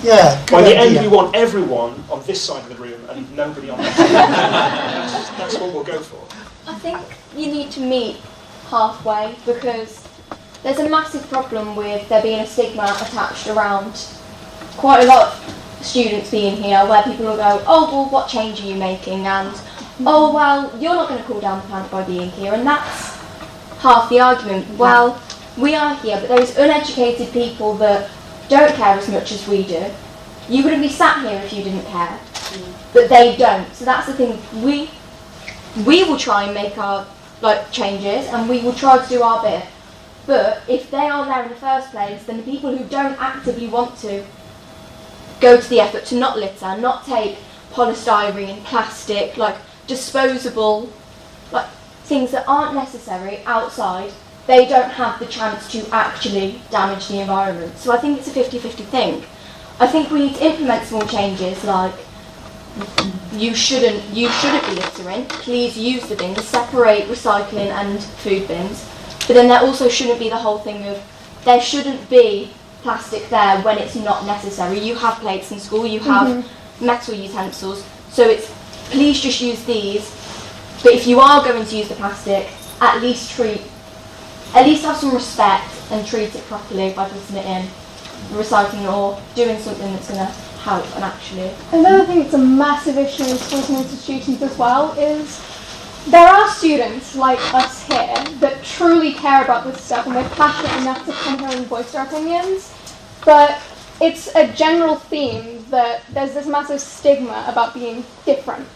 Yeah. By the end, we want everyone on this side of the room and nobody on that side. That's what we'll go for. I think you need to meet halfway, because there's a massive problem with there being a stigma attached around quite a lot of students being here, where people will go, oh, well, what change are you making? And, oh, well, you're not going to cool down the planet by being here. And that's half the argument. Well, we are here, but there's uneducated people that don't care as much as we do. You wouldn't be sat here if you didn't care, but they don't. So that's the thing. We will try and make our changes, and we will try to do our bit. But if they are there in the first place, then the people who don't actively want to go to the effort to not litter, not take polystyrene, plastic, disposable, things that aren't necessary outside, they don't have the chance to actually damage the environment. So I think it's a 50-50 thing. I think we need to implement small changes like you shouldn't be littering, please use the bins, separate recycling and food bins. But then there also shouldn't be the whole thing of there shouldn't be plastic there when it's not necessary. You have plates in school, you have metal utensils, so it's please just use these. But if you are going to use the plastic, at least have some respect and treat it properly by putting it in, recycling or doing something that's going to help and actually. Another thing that's a massive issue in schools and institutions as well is there are students like us here that truly care about this stuff and we're passionate enough to come here and voice our opinions, but it's a general theme that there's this massive stigma about being different.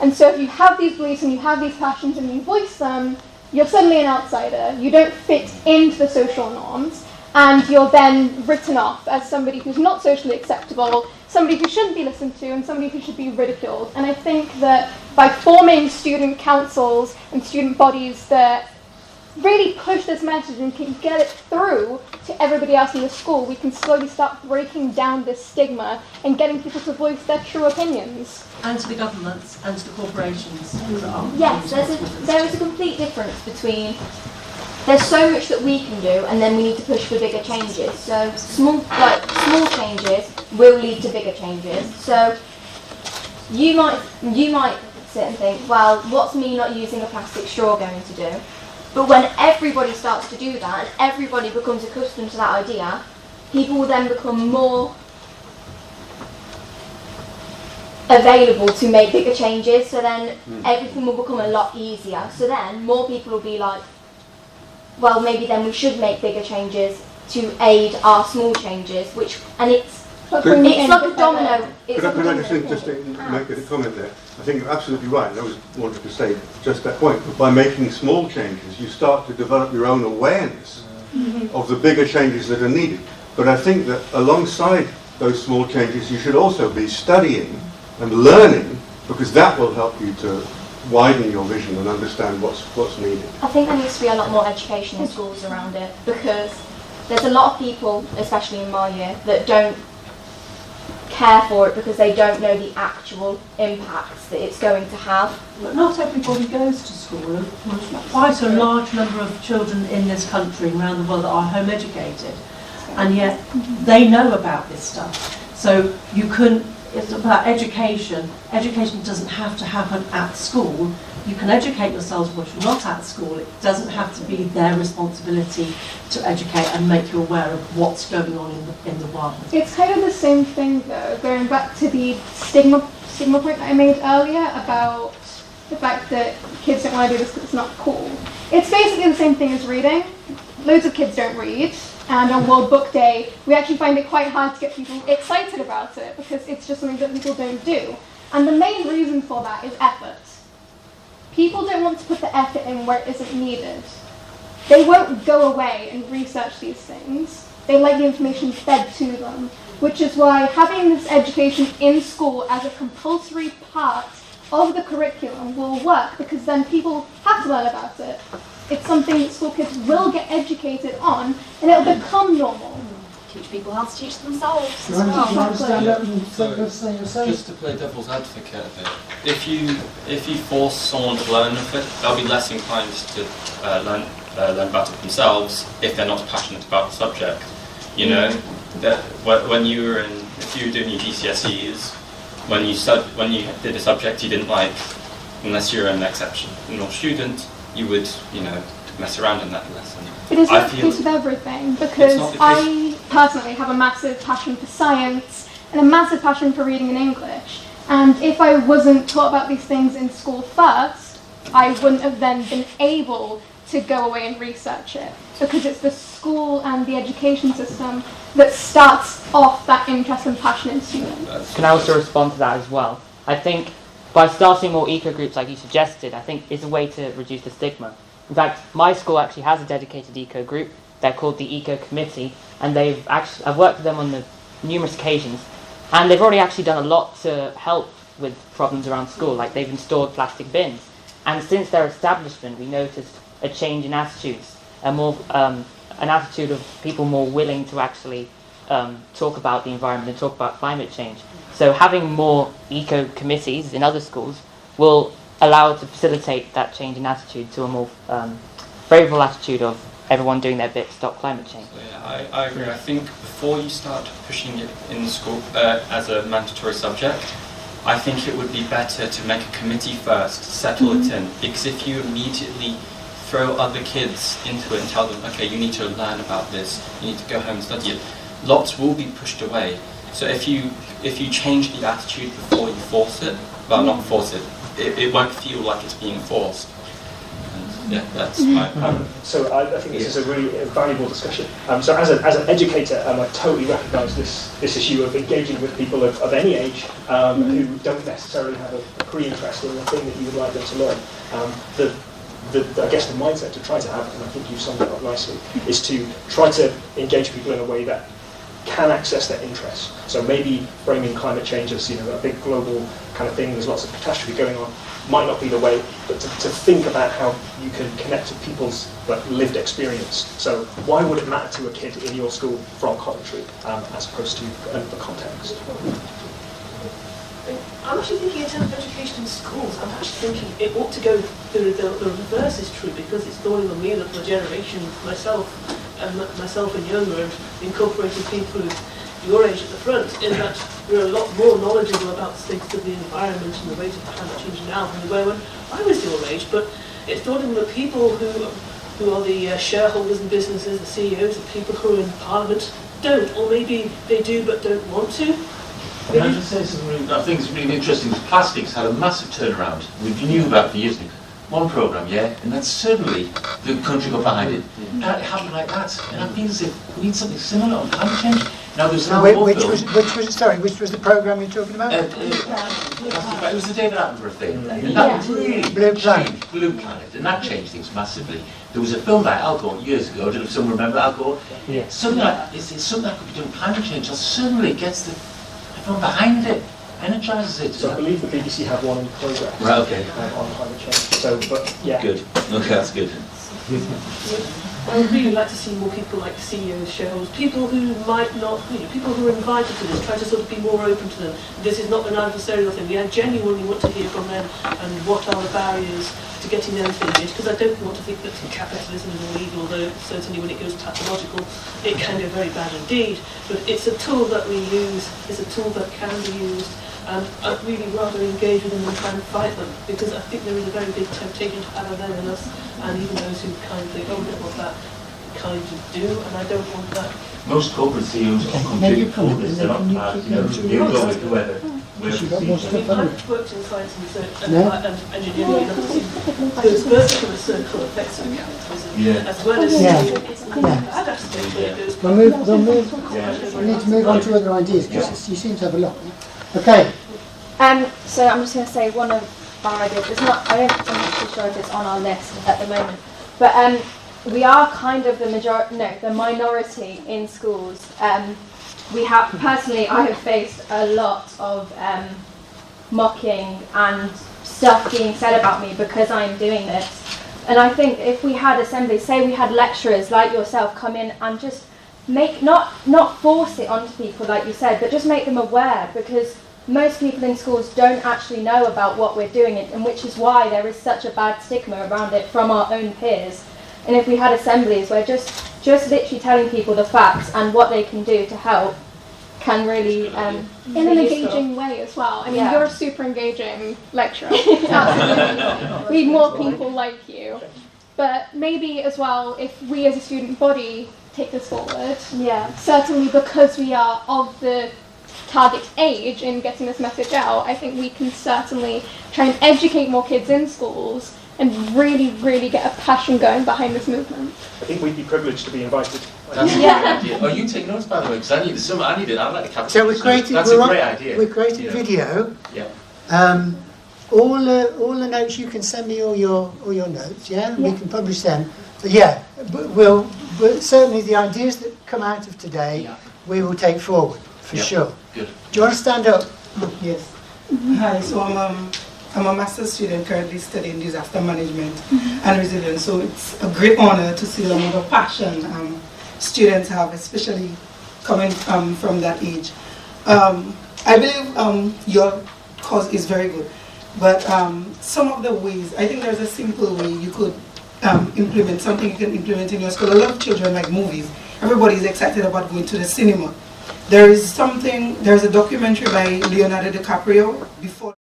And so if you have these beliefs and you have these passions and you voice them, you're suddenly an outsider. You don't fit into the social norms, and you're then written off as somebody who's not socially acceptable, somebody who shouldn't be listened to, and somebody who should be ridiculed. And I think that by forming student councils and student bodies that really push this message and can get it through to everybody else in the school, we can slowly start breaking down this stigma and getting people to voice their true opinions. And to the governments and to the corporations. Yes, there is a complete difference between there's so much that we can do and then we need to push for bigger changes. So small changes will lead to bigger changes. So you might sit and think, well, what's me not using a plastic straw going to do? But when everybody starts to do that and everybody becomes accustomed to that idea, people will then become more available to make bigger changes, so then everything will become a lot easier. So then more people will be like, well, maybe then we should make bigger changes to aid our small changes, it's like a domino. Could I just make a comment there? I think you're absolutely right, and I was wanted to say just that point. But by making small changes, you start to develop your own awareness of the bigger changes that are needed. But I think that alongside those small changes, you should also be studying and learning, because that will help you to widen your vision and understand what's needed. I think there needs to be a lot more education in schools around it, because there's a lot of people, especially in my year, that don't care for it because they don't know the actual impacts that it's going to have. But not everybody goes to school. Quite a large number of children in this country and around the world that are home educated. and yet they know about this stuff. So you couldn't, it's about education. Education doesn't have to happen at school. You can educate yourselves when you're not at school. It doesn't have to be their responsibility to educate and make you aware of what's going on in the world. It's kind of the same thing though, going back to the stigma point that I made earlier about the fact that kids don't want to do this because it's not cool. It's basically the same thing as reading. Loads of kids don't read, and on World Book Day, we actually find it quite hard to get people excited about it because it's just something that people don't do. And the main reason for that is effort. People don't want to put the effort in where it isn't needed. They won't go away and research these things. They like the information fed to them, which is why having this education in school as a compulsory part of the curriculum will work, because then people have to learn about it. It's something that school kids will get educated on, and it'll become normal. Teach people how to teach themselves as You want well. to stand up and say yourself? Just to play devil's advocate a bit, if you force someone to learn of it, they'll be less inclined to learn about it themselves if they're not passionate about the subject. You know, that when you were if you were doing your GCSEs, when you did a subject you didn't like, unless you're an exceptional student, you would, mess around in that lesson. It is not the case with everything, because I personally have a massive passion for science and a massive passion for reading in English. And if I wasn't taught about these things in school first, I wouldn't have then been able to go away and research it, because it's the school and the education system that starts off that interest and passion in students. Can I also respond to that as well? I think by starting more eco-groups like you suggested, I think is a way to reduce the stigma. In fact, my school actually has a dedicated eco-group. They're called the Eco Committee, and I've worked with them on numerous occasions, and they've already actually done a lot to help with problems around school, like they've installed plastic bins. And since their establishment, we noticed a change in attitudes, an attitude of people more willing to actually talk about the environment and talk about climate change. So having more eco committees in other schools will allow to facilitate that change in attitude to a more favourable attitude of everyone doing their bit to stop climate change. So, yeah, I agree. I think before you start pushing it in school as a mandatory subject, I think it would be better to make a committee first, settle it in, because if you immediately throw other kids into it and tell them, okay, you need to learn about this, you need to go home and study it, lots will be pushed away. So if you change the attitude before you force it, well, not force it, it won't feel like it's being forced. And yeah, that's my point. So I think this is a really valuable discussion. So as an educator, I totally recognise this issue of engaging with people of any age who don't necessarily have a pre-interest in the thing that you would like them to learn. I guess the mindset to try to have, and I think you've summed it up nicely, is to try to engage people in a way that can access their interests. So maybe framing climate change as a big global kind of thing, there's lots of catastrophe going on, might not be the way, but to think about how you can connect to people's lived experience. So why would it matter to a kid in your school from Coventry as opposed to the context? I'm actually thinking in terms of education in schools, I'm actually thinking it ought to go, the reverse is true, because it's dawning on me that for a generation, myself and younger, and incorporating people your age at the front, in that we're a lot more knowledgeable about the state of the environment and the rate of climate change now than we were when I was your age. But it's dawning that people who are the shareholders in businesses, the CEOs, the people who are in Parliament, don't, or maybe they do but don't want to. Can I just say something I think is really interesting? Plastics had a massive turnaround. We knew about for years. One programme, yeah, and that's certainly the country got behind it. It happened like that, and I feel as if we need something similar on climate change. Now there's which was the programme you're talking about? It was the David Attenborough thing, and that was really Blue Planet, and that changed things massively. There was a film by Al Gore years ago. I don't know if someone remember Al Gore. Yeah. Something like it's something that could be done with climate change that suddenly gets everyone behind it. Energises it. So I believe the BBC have one in progress. Right, okay. On climate change. So, but yeah. Good. Okay, that's good. I would really like to see more people like CEOs, shareholders, people who might not, people who are invited to this, try to sort of be more open to them. This is not an adversarial thing. We genuinely want to hear from them and what are the barriers to getting them finished, because I don't want to think that capitalism is illegal, although certainly when it goes pathological, it can go very bad indeed. But it's a tool that we use, it's a tool that can be used, and I'd really rather engage with them and try and fight them, because I think there is a very big temptation to have them and us, and even those who kind of think, oh, we don't want that kind of do, and I don't want that. Most corporate CEOs are completely focused, they're not they'll go with whoever. I've worked in science and research and engineering, and I've seen those vertical circle effects of capitalism, as well as statistics. We need to move on to other ideas, because you seem to have a lot. Okay. So I'm just going to say one of our ideas. I'm not too sure if it's on our list at the moment, but we are kind of the minority in schools. I have faced a lot of mocking and stuff being said about me because I'm doing this. And I think if we had assemblies, say we had lecturers like yourself come in and just not force it onto people like you said, but just make them aware, because most people in schools don't actually know about what we're doing, and which is why there is such a bad stigma around it from our own peers. And if we had assemblies where just literally telling people the facts and what they can do to help can really in an engaging way as well. I mean, you're a super engaging lecturer. Absolutely. We need more people like you. But maybe as well, if we as a student body take this forward, certainly because we are of the target age in getting this message out, I think we can certainly try and educate more kids in schools and really, really get a passion going behind this movement. I think we'd be privileged to be invited. That's a great idea. Oh, you take notes, by the way, because I need it. I'd like to capture. So we're creating. That's a great idea. We're creating video. Yeah. All the notes, you can send me all your notes. Yeah. We can publish them. But but certainly the ideas that come out of today, we will take forward for sure. Good. Do you want to stand up? Yes. Hi. So I'm a master's student currently studying disaster management and resilience. So it's a great honor to see the amount of passion students have, especially coming from that age. I believe your cause is very good, but some of the ways, I think there's a simple way you could implement something you can implement in your school. A lot of children like movies. Everybody is excited about going to the cinema. There's a documentary by Leonardo DiCaprio before.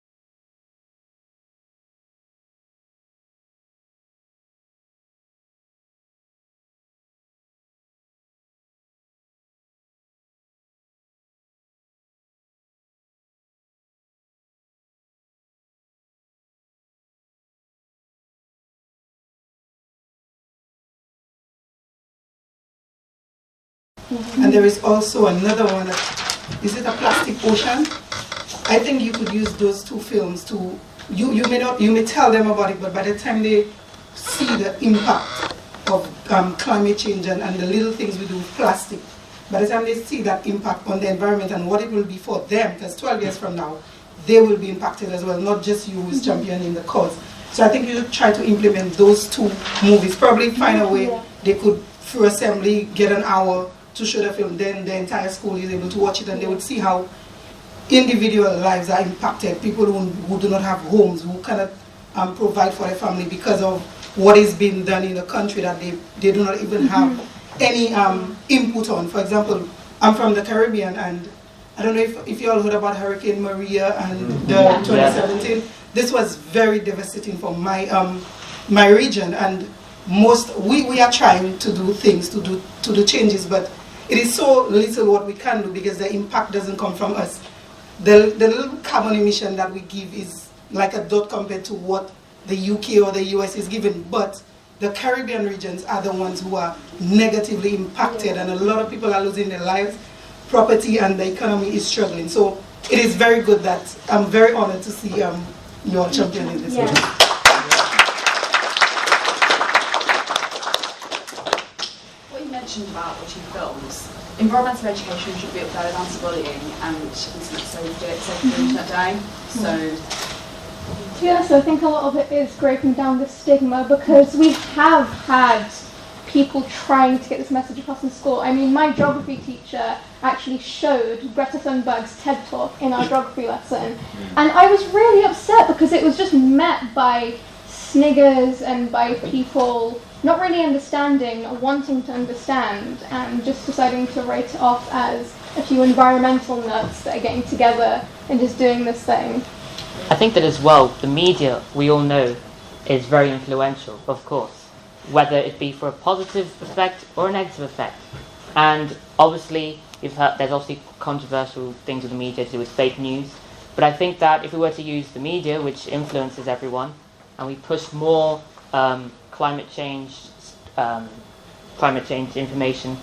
And there is also another one, is it a plastic ocean? I think you could use those two films to, you may tell them about it, but by the time they see the impact of climate change and the little things we do with plastic, by the time they see that impact on the environment and what it will be for them, because 12 years from now, they will be impacted as well, not just you who's championing the cause. So I think you should try to implement those two movies, probably find a way they could, through assembly, get an hour to show the film, then the entire school is able to watch it and they would see how individual lives are impacted, people who do not have homes, who cannot provide for their family because of what is being done in the country that they do not even have any input on. For example, I'm from the Caribbean, and I don't know if you all heard about Hurricane Maria and the 2017. This was very devastating for my region, and we are trying to do things, to do changes, but it is so little what we can do because the impact doesn't come from us. The little carbon emission that we give is like a dot compared to what the UK or the US is giving, but the Caribbean regions are the ones who are negatively impacted, and a lot of people are losing their lives, property, and the economy is struggling. So it is very good that I'm very honored to see your champion in this. About watching films, environmental education should be up there with anti-bullying and internet safety internet day. So to be honest, I think a lot of it is breaking down the stigma, because we have had people trying to get this message across in school. I mean, my geography teacher actually showed Greta Thunberg's TED Talk in our geography lesson, and I was really upset because it was just met by sniggers and by people not really understanding, or wanting to understand, and just deciding to write it off as a few environmental nuts that are getting together and just doing this thing. I think that as well, the media, we all know, is very influential, of course, whether it be for a positive effect or a negative effect. And obviously, you've heard, there's obviously controversial things with the media to do with fake news, but I think that if we were to use the media, which influences everyone, and we push more climate change information,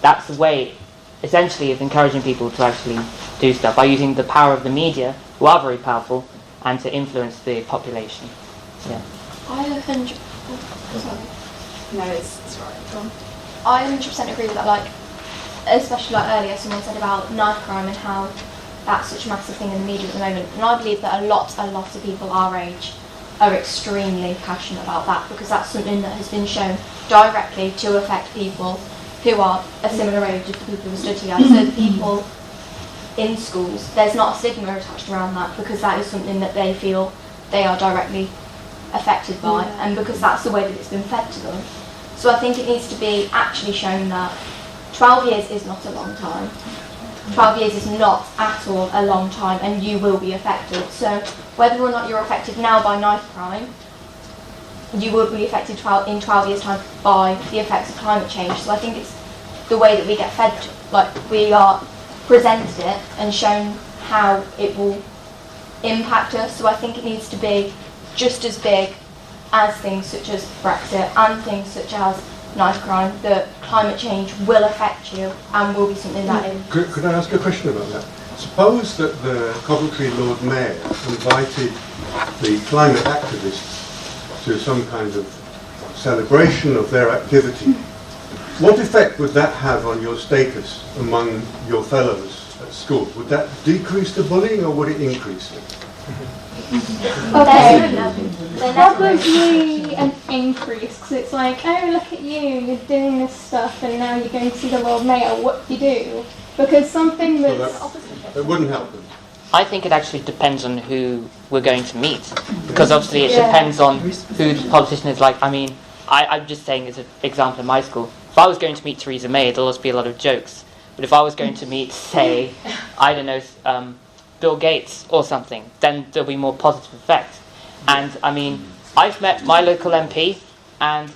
that's the way, essentially, of encouraging people to actually do stuff, by using the power of the media, who are very powerful, and to influence the population. Yeah. I 100%. No, it's right. Go on. I 100% agree with that. Like, especially like earlier, someone said about knife crime and how that's such a massive thing in the media at the moment. And I believe that a lot of people our age are extremely passionate about that, because that's something that has been shown directly to affect people who are a similar age as the people who study here. So the people in schools, there's not a stigma attached around that, because that is something that they feel they are directly affected by, and because that's the way that it's been fed to them. So I think it needs to be actually shown that 12 years is not a long time. 12 years is not at all a long time, and you will be affected. So whether or not you're affected now by knife crime, you will be affected in 12 years' time by the effects of climate change. So I think it's the way that we get fed, like we are presented it and shown how it will impact us. So I think it needs to be just as big as things such as Brexit and things such as knife crime, that climate change will affect you and will be something that is... Could I ask a question about that? Suppose that the Coventry Lord Mayor invited the climate activists to some kind of celebration of their activity. What effect would that have on your status among your fellows at school? Would that decrease the bullying or would it increase it? Okay, probably an increase, because it's like, oh, look at you, you're doing this stuff, and now you're going to see the Lord Mayor, what do you do? Because something that's... It wouldn't help them. I think it actually depends on who we're going to meet, because obviously it depends on who the politician is. Like, I mean, I'm just saying as an example in my school, if I was going to meet Theresa May, there'll also be a lot of jokes, but if I was going to meet, say, I don't know, Bill Gates or something, then there'll be more positive effect. And I mean, I've met my local MP, and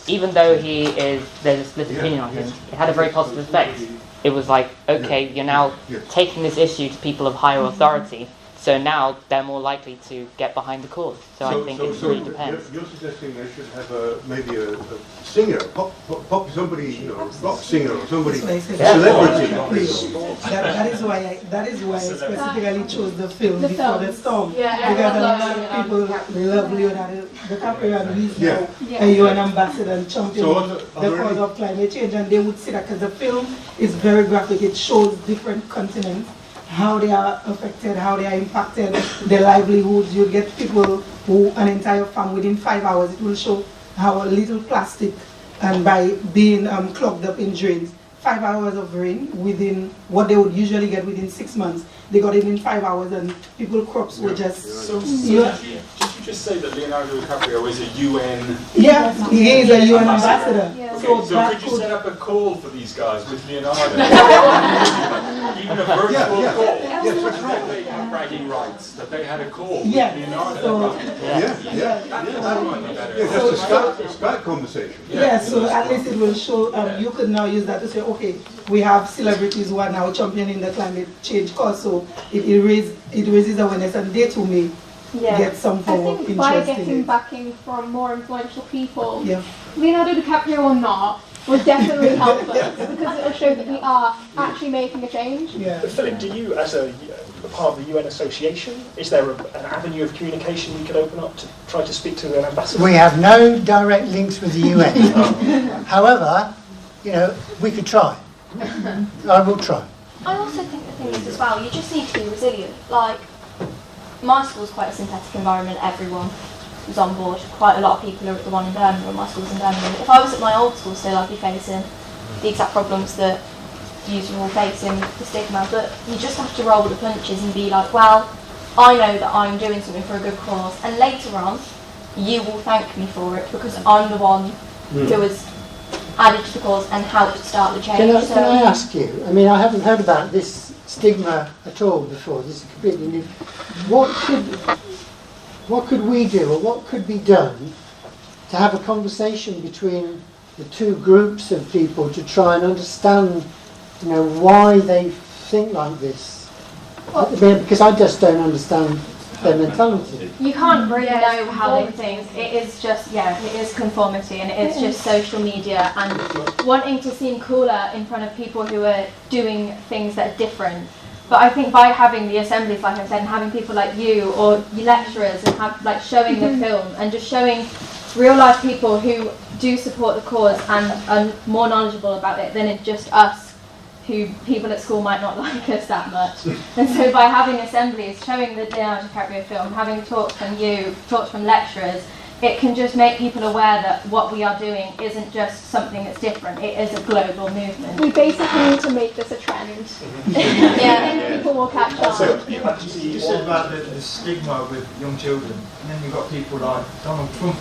even though there's a split opinion on him, it had a very positive effect. It was like, okay, you're now taking this issue to people of higher authority, so now they're more likely to get behind the cause. So I think it really depends. You're suggesting they should have maybe a singer, pop somebody, rock singer or somebody, celebrity. That is why I specifically chose the film Before the Storm. Because a lot of people love Leonardo DiCaprio, and he's now a UN ambassador and champion the cause of climate change, and they would see that because the film is very graphic. It shows different continents, how they are affected, how they are impacted, their livelihoods. You get people who, an entire farm, within 5 hours, it will show how a little plastic, and by being clogged up in drains, 5 hours of rain within what they would usually get within 6 months. They got it in 5 hours, and people's crops were just... Did you just say that Leonardo DiCaprio is a UN... Yeah, he is a UN ambassador. Yeah. Okay, so could you set up a call for these guys with Leonardo? Even a virtual call? Yes, that's right. They have bragging rights, that they had a call with Leonardo. Just a Skype conversation. So at least it will show, you could now use that to say, okay, we have celebrities who are now championing the climate change cause, so it raises awareness, and they too may get some form of interest in it. By getting backing from more influential people, Leonardo DiCaprio or not, will definitely help us, because it will show that we are actually making a change. But Philip, do you, as a part of the UN association, is there an avenue of communication we could open up to try to speak to an ambassador? We have no direct links with the UN. However, we could try. I will try. I also think the thing is as well, you just need to be resilient. Like, my school's quite a synthetic environment, everyone. was on board. Quite a lot of people are at the one in Birmingham, my school's in Birmingham. If I was at my old school still, I'd be facing the exact problems that you're all facing, the stigma. But you just have to roll with the punches and be like, well, I know that I'm doing something for a good cause, and later on, you will thank me for it because I'm the one who has added to the cause and helped start the change. Can I ask you, I mean, I haven't heard about this stigma at all before, this is completely new. What could we do, or what could be done to have a conversation between the two groups of people to try and understand, you know, why they think like this? I mean, because I just don't understand their mentality. You can't really know how they think. It is just, it is conformity, and it is just social media and wanting to seem cooler in front of people who are doing things that are different. But I think by having the assemblies, like I said, and having people like you or your lecturers and like showing the film and just showing real life people who do support the cause and are more knowledgeable about it than it's just us, who people at school might not like us that much. And so by having assemblies, showing the Leonardo DiCaprio film, having talks from you, talks from lecturers, it can just make people aware that what we are doing isn't just something that's different, it is a global movement. We basically need to make this a trend. Yeah. People will catch on. So, you said about the stigma with young children, and then you've got people like Donald Trump.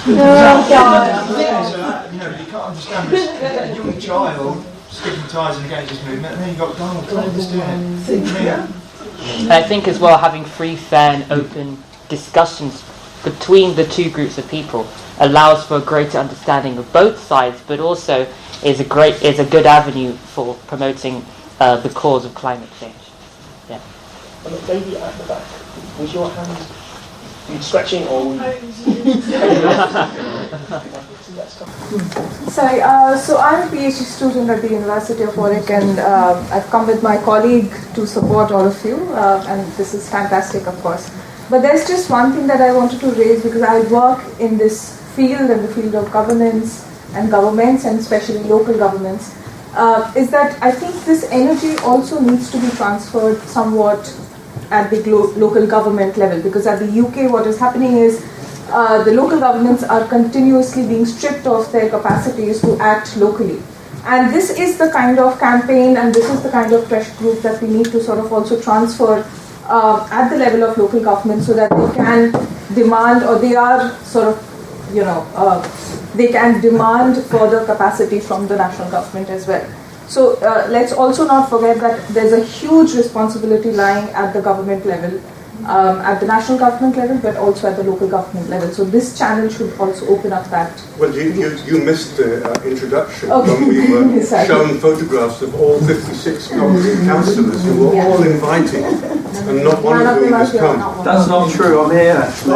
Oh, God. So, you know, you can't understand this. You get a young child stigmatising against this movement, and then you've got Donald Trump that's doing it. I think as well, having free, fair and open discussions between the two groups of people allows for a greater understanding of both sides, but also is a good avenue for promoting the cause of climate change. Yeah. And the lady at the back, was your hand stretching or? Sorry, so I'm a PhD student at the University of Warwick, and I've come with my colleague to support all of you, and this is fantastic, of course. But there's just one thing that I wanted to raise, because I work in this field, in the field of governance and governments, and especially local governments, is that I think this energy also needs to be transferred somewhat at the local government level, because at the UK what is happening is the local governments are continuously being stripped of their capacities to act locally. And this is the kind of campaign and this is the kind of pressure group that we need to sort of also transfer at the level of local government, so that they can demand, or they are sort of, you know, they can demand further capacity from the national government as well. So let's also not forget that there's a huge responsibility lying at the government level, at the national government level, but also at the local government level. So this channel should also open up that. Well, you missed the introduction Okay. when we were shown photographs of all 56 councillors who were all invited, and not one of whom has come. That's not true, I'm here actually.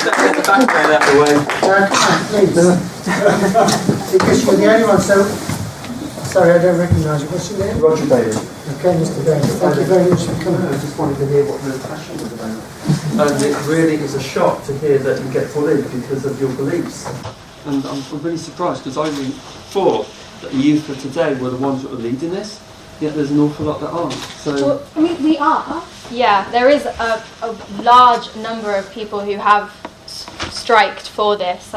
Get the background out of the way. Please. Because you're the only one, so... Sorry, I don't recognise you. What's your name? Roger Bailey. Okay, Mr. Bailey. Thank you very much for coming. I just wanted to hear what the passion was about. And it really is a shock to hear that you get bullied because of your beliefs. And I'm really surprised, because I really thought that the youth of today were the ones that were leading this, yet there's an awful lot that aren't. So, Well, I mean, we are. Yeah, there is a large number of people who have striked for this,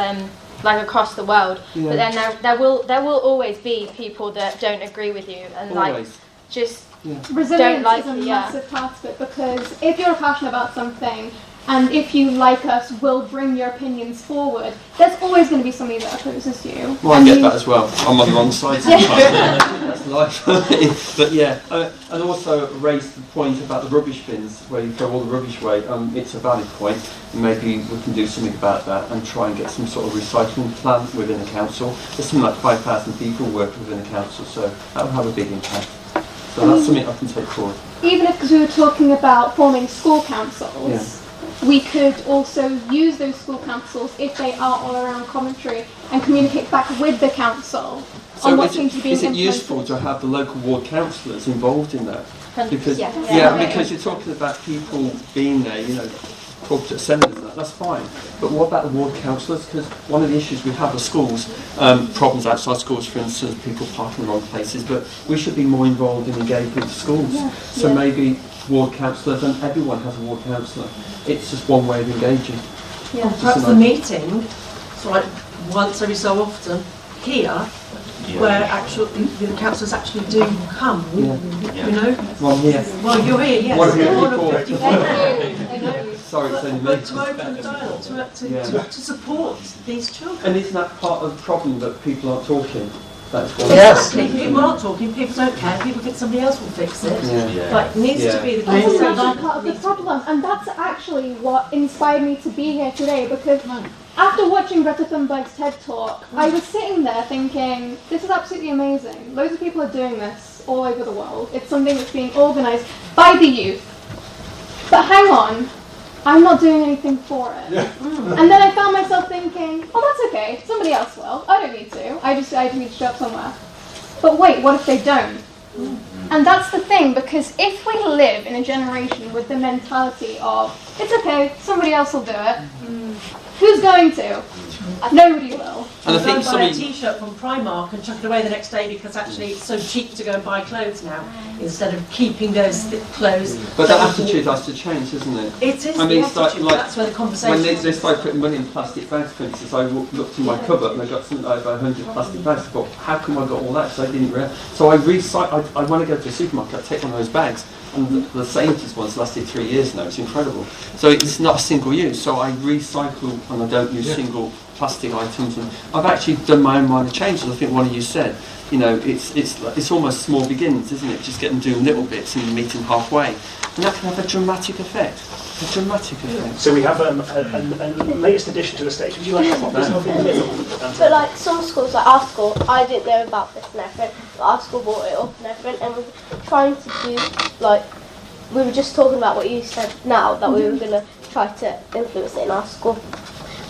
like across the world. Yeah. But then there will always be people that don't agree with you, and always. like just Resilience don't like is a it, massive part of it, because if you're passionate about something and if you, like us, will bring your opinions forward, there's always going to be somebody that opposes you. well, I get that as well. I'm on the wrong side sometimes. That's life. But yeah, and also raised the point about the rubbish bins, where you throw all the rubbish away. It's a valid point. Maybe we can do something about that and try and get some sort of recycling plant within the council. There's something like 5,000 people working within the council, so that will have a big impact. So that's something I can take forward. Even if, because we were talking about forming school councils, we could also use those school councils, if they are all around Coventry, and communicate back with the council on what seems to be is it implemented. useful to have the local ward councillors involved in that? Because Yeah. because you're talking about people being there, you know, corporate assemblies, that's fine. But what about the ward councillors? Because one of the issues we have with schools, problems outside schools, for instance, people parking in the wrong places, but we should be more involved and engaged with the schools. So maybe ward councillors, and everyone has a ward councillor. It's just one way of engaging. Yeah, perhaps the meeting, so like once every so often, here, where actually the councillors actually do come, you know? Well, here. Well, you're here, yes. One here One before. of 54. Sorry, it's only me. But to open the dialogue, to support these children. And isn't that part of the problem that people aren't talking? That's what Exactly. People aren't talking, people don't care, people think somebody else will fix it. But it needs to be the I think case. that's part of the problem, and that's actually what inspired me to be here today, because after watching Greta Thunberg's TED Talk, I was sitting there thinking, this is absolutely amazing. Loads of people are doing this all over the world. It's something that's being organised by the youth. But hang on, I'm not doing anything for it. And then I found myself thinking, oh, that's okay, somebody else will. I don't need to. I just need to show up somewhere. But wait, what if they don't? And that's the thing, because if we live in a generation with the mentality of, it's okay, somebody else will do it, who's going to? Nobody will. And I think go and buy a t-shirt from Primark and chuck it away the next day because actually it's so cheap to go and buy clothes now instead of keeping those clothes. But that attitude has to change, isn't it? It is. I mean, the attitude. That's where the conversation. When they started putting money in plastic bags, for instance, I looked in my cupboard and I got something like about 100 plastic bags. I thought, how come I got all that? So I didn't realise. So I recycle. I want to go to the supermarket. I take one of those bags, and the Sainsbury's one's lasted 3 years now. It's incredible. So it's not a single use. So I recycle and I don't use single plastic items, and I've actually done my own minor changes. I think one of you said, you know, it's almost small beginnings, isn't it? Just getting doing little bits and meeting halfway, and that can have a dramatic effect. A dramatic effect. So we have a latest addition to the stage. Would you like to pop this up in the middle? But like some schools, like our school, I didn't know about this and everything, but our school brought it up and everything, and we were trying to do, like, we were just talking about what you said now, that we were going to try to influence it in our school.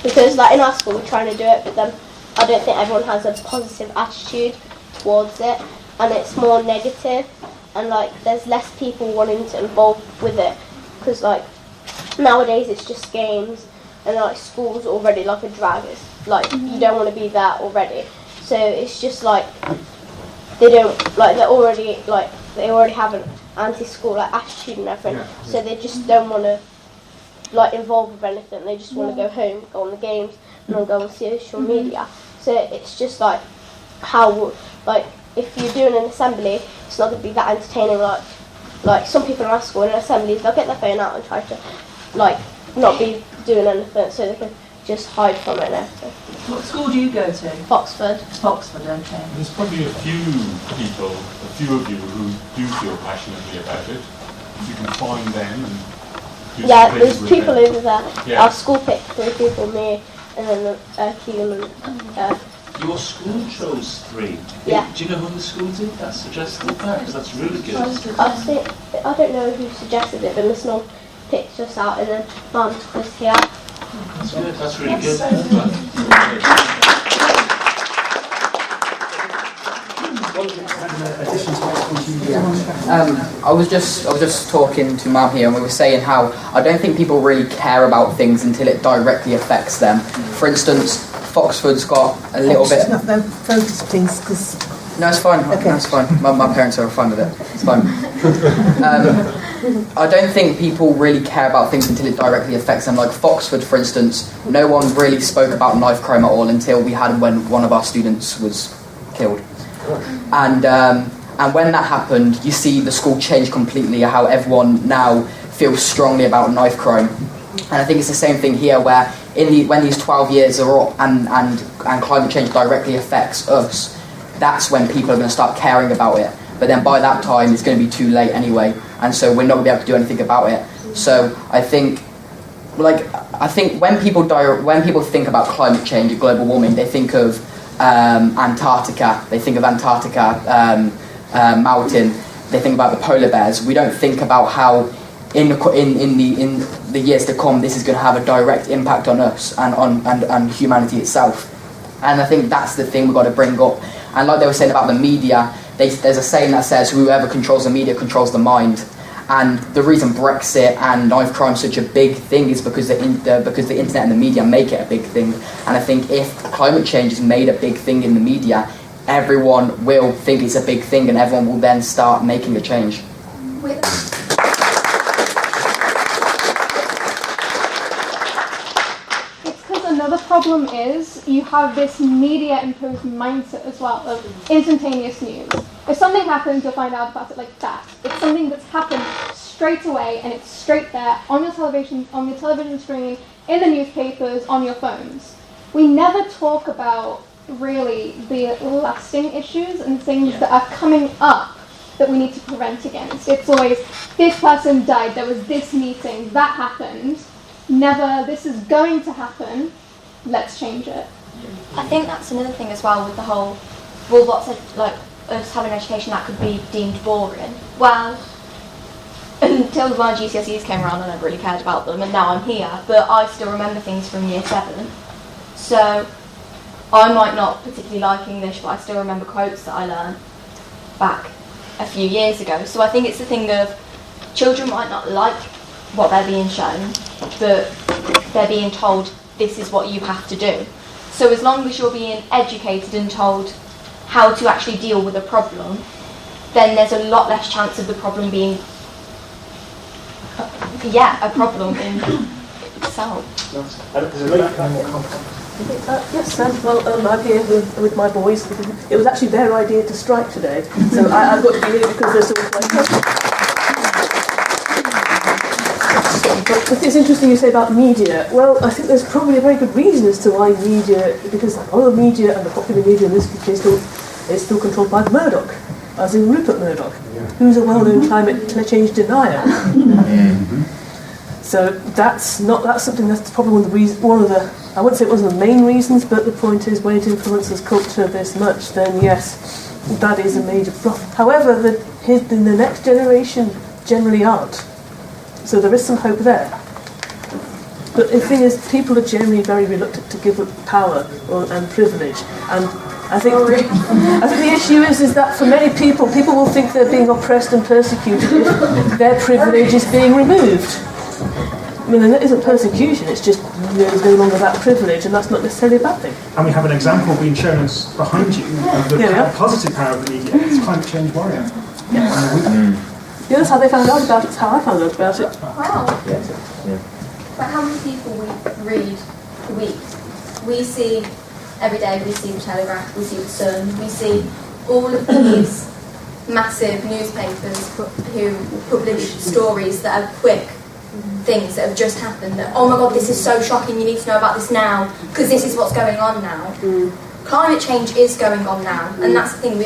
Because like in our school we're trying to do it, but then I don't think everyone has a positive attitude towards it, and it's more negative, and like there's less people wanting to involve with it, because like nowadays it's just games, and like school's already like a drag. It's like you don't want to be there already, so it's just like they already have an anti-school like attitude and everything, so they just don't want to like involved with anything. They just want to go home, go on the games, and then go on social media. So it's just like how, like if you're doing an assembly, it's not going to be that entertaining. Like some people in our school in assemblies, they'll get their phone out and try to like not be doing anything, so they can just hide from it and everything. What school do you go to? Oxford. Oxford, okay. There's probably a few people, a few of you who do feel passionately about it. If you can find them and yeah, there's people over there. Yeah. Our school picked 3 people, me, and then Keelan and Your school chose 3. Yeah. Do you know who the school did that suggested that? Because that's really good. I don't know who suggested it, but Miss Mond picked us out, and then Mom took us here. That's good. That's really good. I was just talking to Mal here, and we were saying how I don't think people really care about things until it directly affects them. For instance, Foxford's got a little bit. No, focus, please, because. No, it's fine. Okay. No, it's fine. My parents are fine with it. It's fine. I don't think people really care about things until it directly affects them. Like Foxford, for instance, no one really spoke about knife crime at all until we had when one of our students was killed. And when that happened, you see the school change completely, how everyone now feels strongly about knife crime. And I think it's the same thing here, where when these 12 years are up and climate change directly affects us, that's when people are going to start caring about it. But then by that time, it's going to be too late anyway, and so we're not going to be able to do anything about it. So I think when people think about climate change and global warming, they think of Antarctica. They think of Antarctica melting. They think about the polar bears. We don't think about how in the years to come, this is going to have a direct impact on us and on humanity itself. And I think that's the thing we've got to bring up. And like they were saying about the media, there's a saying that says whoever controls the media controls the mind. And the reason Brexit and knife crime is such a big thing is because the internet and the media make it a big thing. And I think if climate change is made a big thing in the media, everyone will think it's a big thing and everyone will then start making a change. Another problem is you have this media-imposed mindset as well of instantaneous news. If something happens, you'll find out about it like that. It's something that's happened straight away, and it's straight there on your television screen, in the newspapers, on your phones. We never talk about really the lasting issues and things that are coming up that we need to prevent against. It's always, this person died, there was this meeting, that happened. Never, this is going to happen. Let's change it. I think that's another thing as well with the whole, well, what's it, like us having education that could be deemed boring. Well, until my GCSEs came around, I never really cared about them, and now I'm here. But I still remember things from year 7. So I might not particularly like English, but I still remember quotes that I learned back a few years ago. So I think it's the thing of children might not like what they're being shown, but they're being told this is what you have to do. So as long as you're being educated and told how to actually deal with a problem, then there's a lot less chance of the problem being, a problem in itself. Yes, I'm here with my boys. It was actually their idea to strike today, so I've got to be here because they're sort of like... But it's interesting you say about media. Well, I think there's probably a very good reason as to why media, because all the media and the popular media in this case is still controlled by Murdoch, as in Rupert Murdoch, who's a well-known climate change denier. So that's something that's probably one of the I wouldn't say it was the main reasons, but the point is when it influences culture this much, then yes, that is a major problem. However, the next generation generally aren't. So there is some hope there. But the thing is, people are generally very reluctant to give up power and privilege. And I think the issue is that for many people will think they're being oppressed and persecuted if their privilege is being removed. I mean, it isn't persecution, it's just there's no longer that privilege, and that's not necessarily a bad thing. And we have an example being shown us behind you of the positive power of the media. It's Climate Change Warrior. Yeah, that's how they found out about it. That's how I found out about it. Wow. But how many people we read a week? We see every day, we see the Telegraph, we see the Sun, we see all of these massive newspapers who publish stories that are quick things that have just happened, that, oh my god, this is so shocking, you need to know about this now, because this is what's going on now. Climate change is going on now, and that's the thing,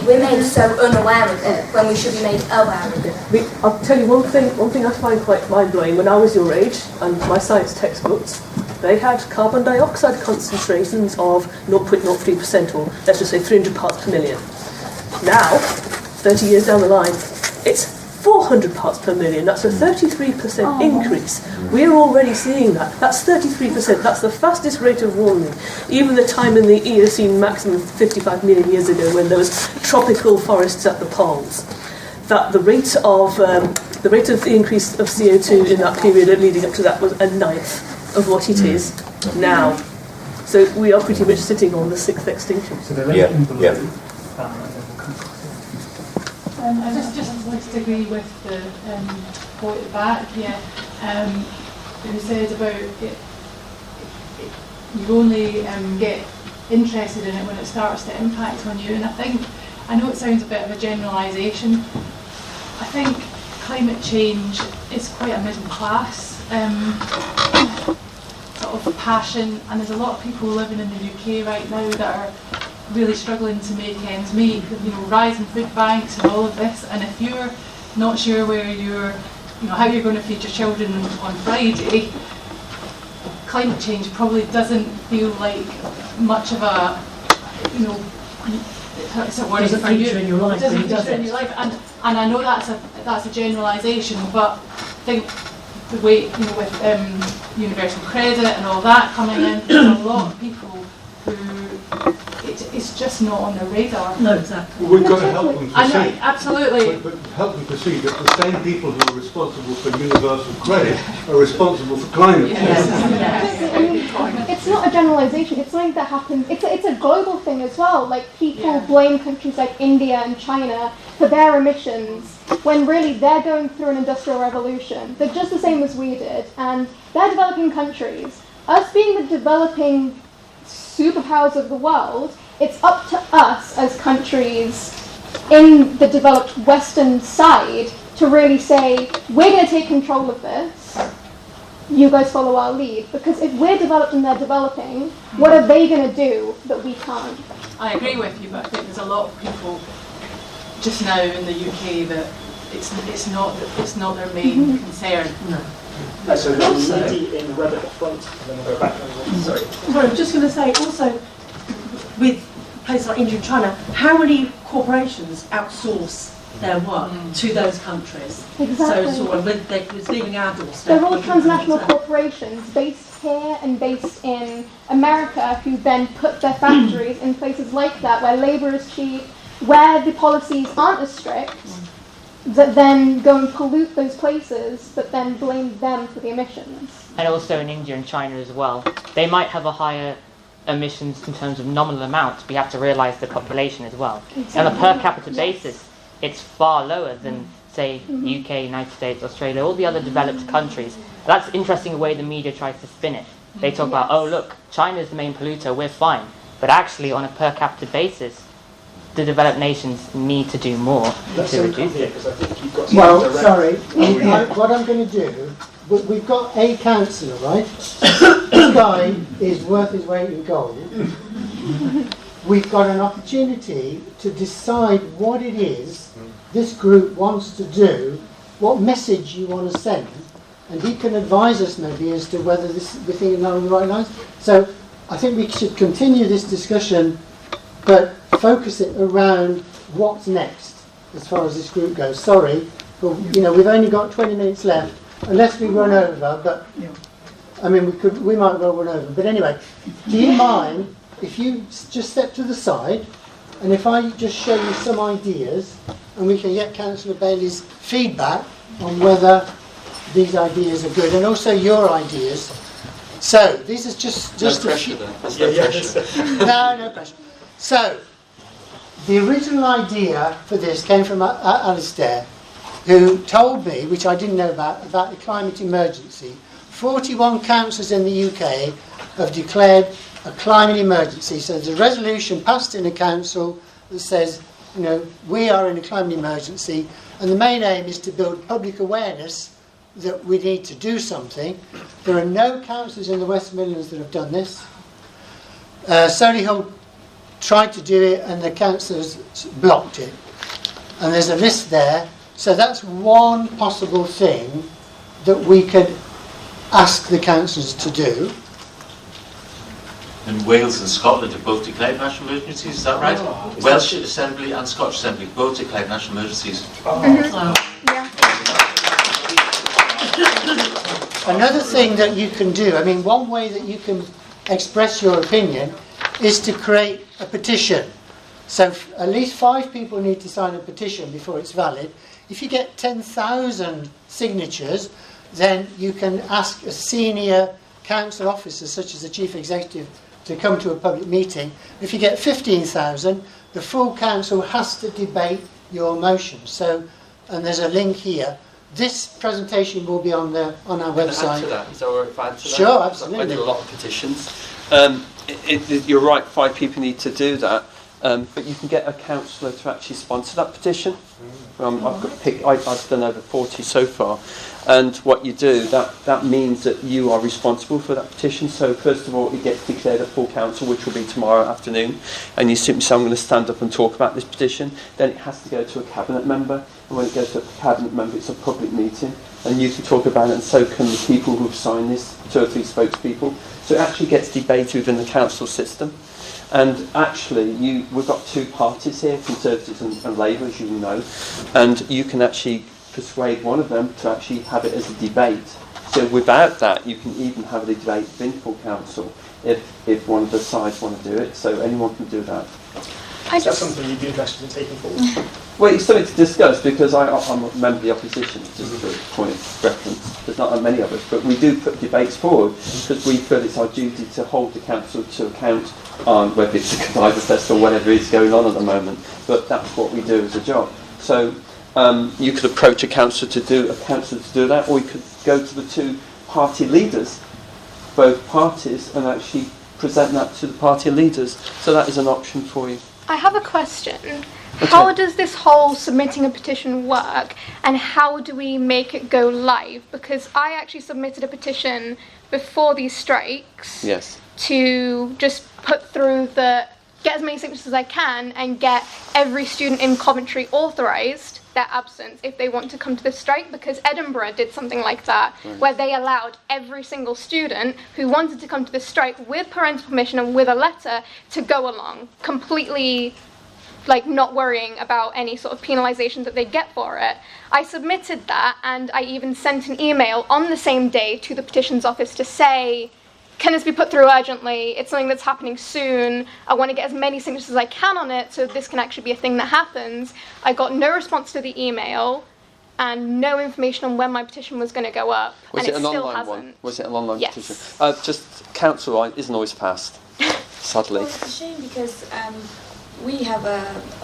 we're made so unaware of it when we should be made aware of it. I'll tell you one thing I find quite mind-blowing. When I was your age, and my science textbooks, they had carbon dioxide concentrations of 0.03%, or let's just say 300 parts per million. Now, 30 years down the line, it's 400 parts per million. That's a 33% increase. We're already seeing that. That's 33%. That's the fastest rate of warming. Even the time in the Eocene maximum 55 million years ago, when there was tropical forests at the poles, that the rate of the increase of CO2 in that period leading up to that was 1/9 of what it is now. So we are pretty much sitting on the 6th extinction. So they're in blue. I just wanted to agree with the quote at the back, who said about it, you only get interested in it when it starts to impact on you. And I know it sounds a bit of a generalisation. I think climate change is quite a middle class sort of passion, and there's a lot of people living in the UK right now that are really struggling to make ends meet, rising food banks and all of this. And if you're not sure where how you're going to feed your children on Friday, climate change probably doesn't feel like much of a, it's a worry for you. In your life, it doesn't feature in your life, and I know that's a generalisation, but I think the way with universal credit and all that coming in, there's a lot of people who it's just not on their radar. No, exactly. Well, we've got to help them to I know, see. absolutely. But help them to see that the same people who are responsible for universal credit are responsible for climate change. It's not a generalisation, it's something that happens, it's a global thing as well. Like, people blame countries like India and China for their emissions, when really they're going through an industrial revolution. They're just the same as we did, and they're developing countries. Us being the developing superpowers of the world, it's up to us as countries in the developed Western side to really say, we're going to take control of this, you guys follow our lead. Because if we're developed and they're developing, what are they going to do that we can't? I agree with you, but I think there's a lot of people just now in the UK that it's not their main concern. So the lady in the red at the front, and then we'll go back. Sorry. Sorry, I'm just going to say also, with places like India and China, how many corporations outsource their work to those countries? Exactly. So sort of it's leaving our doorstep. They're all transnational corporations based here and based in America, who then put their factories in places like that, where labour is cheap, where the policies aren't as strict, that then go and pollute those places, but then blame them for the emissions. And also in India and China as well, they might have a higher emissions in terms of nominal amounts, but you have to realise the population as well. Exactly. On a per capita basis, it's far lower than, say, UK, United States, Australia, all the other developed countries. That's interesting the way the media tries to spin it. They talk about, oh look, China's the main polluter, we're fine. But actually, on a per capita basis, the developed nations need to do more to reduce it. Well, sorry, what I'm going to do, we've got a councillor, right? This guy is worth his weight in gold. We've got an opportunity to decide what it is this group wants to do, what message you want to send, and he can advise us maybe as to whether we're thinking along the right lines. So I think we should continue this discussion, but focus it around what's next as far as this group goes. Sorry, but we've only got 20 minutes left, unless we run over. But I mean, we might well run over. But anyway, do you mind if you just step to the side, and if I just show you some ideas, and we can get Councillor Bailey's feedback on whether these ideas are good, and also your ideas. So these are just no a pressure few. then. There's no pressure. No pressure. So the original idea for this came from Alastair, who told me, which I didn't know about the climate emergency. 41 councils in the UK have declared a climate emergency. So there's a resolution passed in a council that says, we are in a climate emergency, and the main aim is to build public awareness that we need to do something. There are no councils in the West Midlands that have done this. Solihull tried to do it, and the councillors blocked it. And there's a list there. So that's one possible thing that we could ask the councillors to do. And Wales and Scotland have both declared national emergencies, is that right? Welsh Assembly and Scottish Assembly both declared national emergencies. Another thing that you can do, I mean, one way that you can express your opinion is to create a petition. So at least 5 people need to sign a petition before it's valid. If you get 10,000 signatures, then you can ask a senior council officer, such as the chief executive, to come to a public meeting. If you get 15,000, the full council has to debate your motion. So, and there's a link here. This presentation will be on our website. Add to that? Is that all right if I add to that? Sure, absolutely. I did a lot of petitions. You're right, 5 people need to do that. But you can get a councillor to actually sponsor that petition. I've done over 40 so far. And what you do, that means that you are responsible for that petition. So first of all, it gets declared at full council, which will be tomorrow afternoon. And you simply say, I'm going to stand up and talk about this petition. Then it has to go to a cabinet member. And when it goes to a cabinet member, it's a public meeting. And you can talk about it, and so can the people who have signed this, 2 or 3 spokespeople. So it actually gets debated within the council system. And actually, we've got 2 parties here, Conservatives and Labour, as you know, and you can actually persuade one of them to actually have it as a debate. So without that, you can even have the debate within full council. if one of the sides want to do it. So anyone can do that. Is that something you'd be interested in taking forward? Well, it's something to discuss because I'm a member of the opposition, just for a point of reference. There's not that many of us, but we do put debates forward because we feel it's our duty to hold the council to account on whether it's a Godiva fest or whatever is going on at the moment. But that's what we do as a job. So you could approach a councillor to do that, or you could go to the two party leaders, both parties, and actually present that to the party leaders. So that is an option for you. I have a question. Okay. How does this whole submitting a petition work, and how do we make it go live? Because I actually submitted a petition before these strikes. Yes. To just put through get as many signatures as I can and get every student in Coventry authorised their absence if they want to come to the strike, because Edinburgh did something like that, where they allowed every single student who wanted to come to the strike with parental permission and with a letter to go along, completely not worrying about any sort of penalisation that they'd get for it. I submitted that, and I even sent an email on the same day to the petitions office to say, can this be put through urgently? It's something that's happening soon. I want to get as many signatures as I can on it so this can actually be a thing that happens. I got no response to the email and no information on when my petition was going to go up. Was and it an still online hasn't. one? Was it an online Yes. petition? Just council isn't always fast, sadly. Well, it's a shame because we have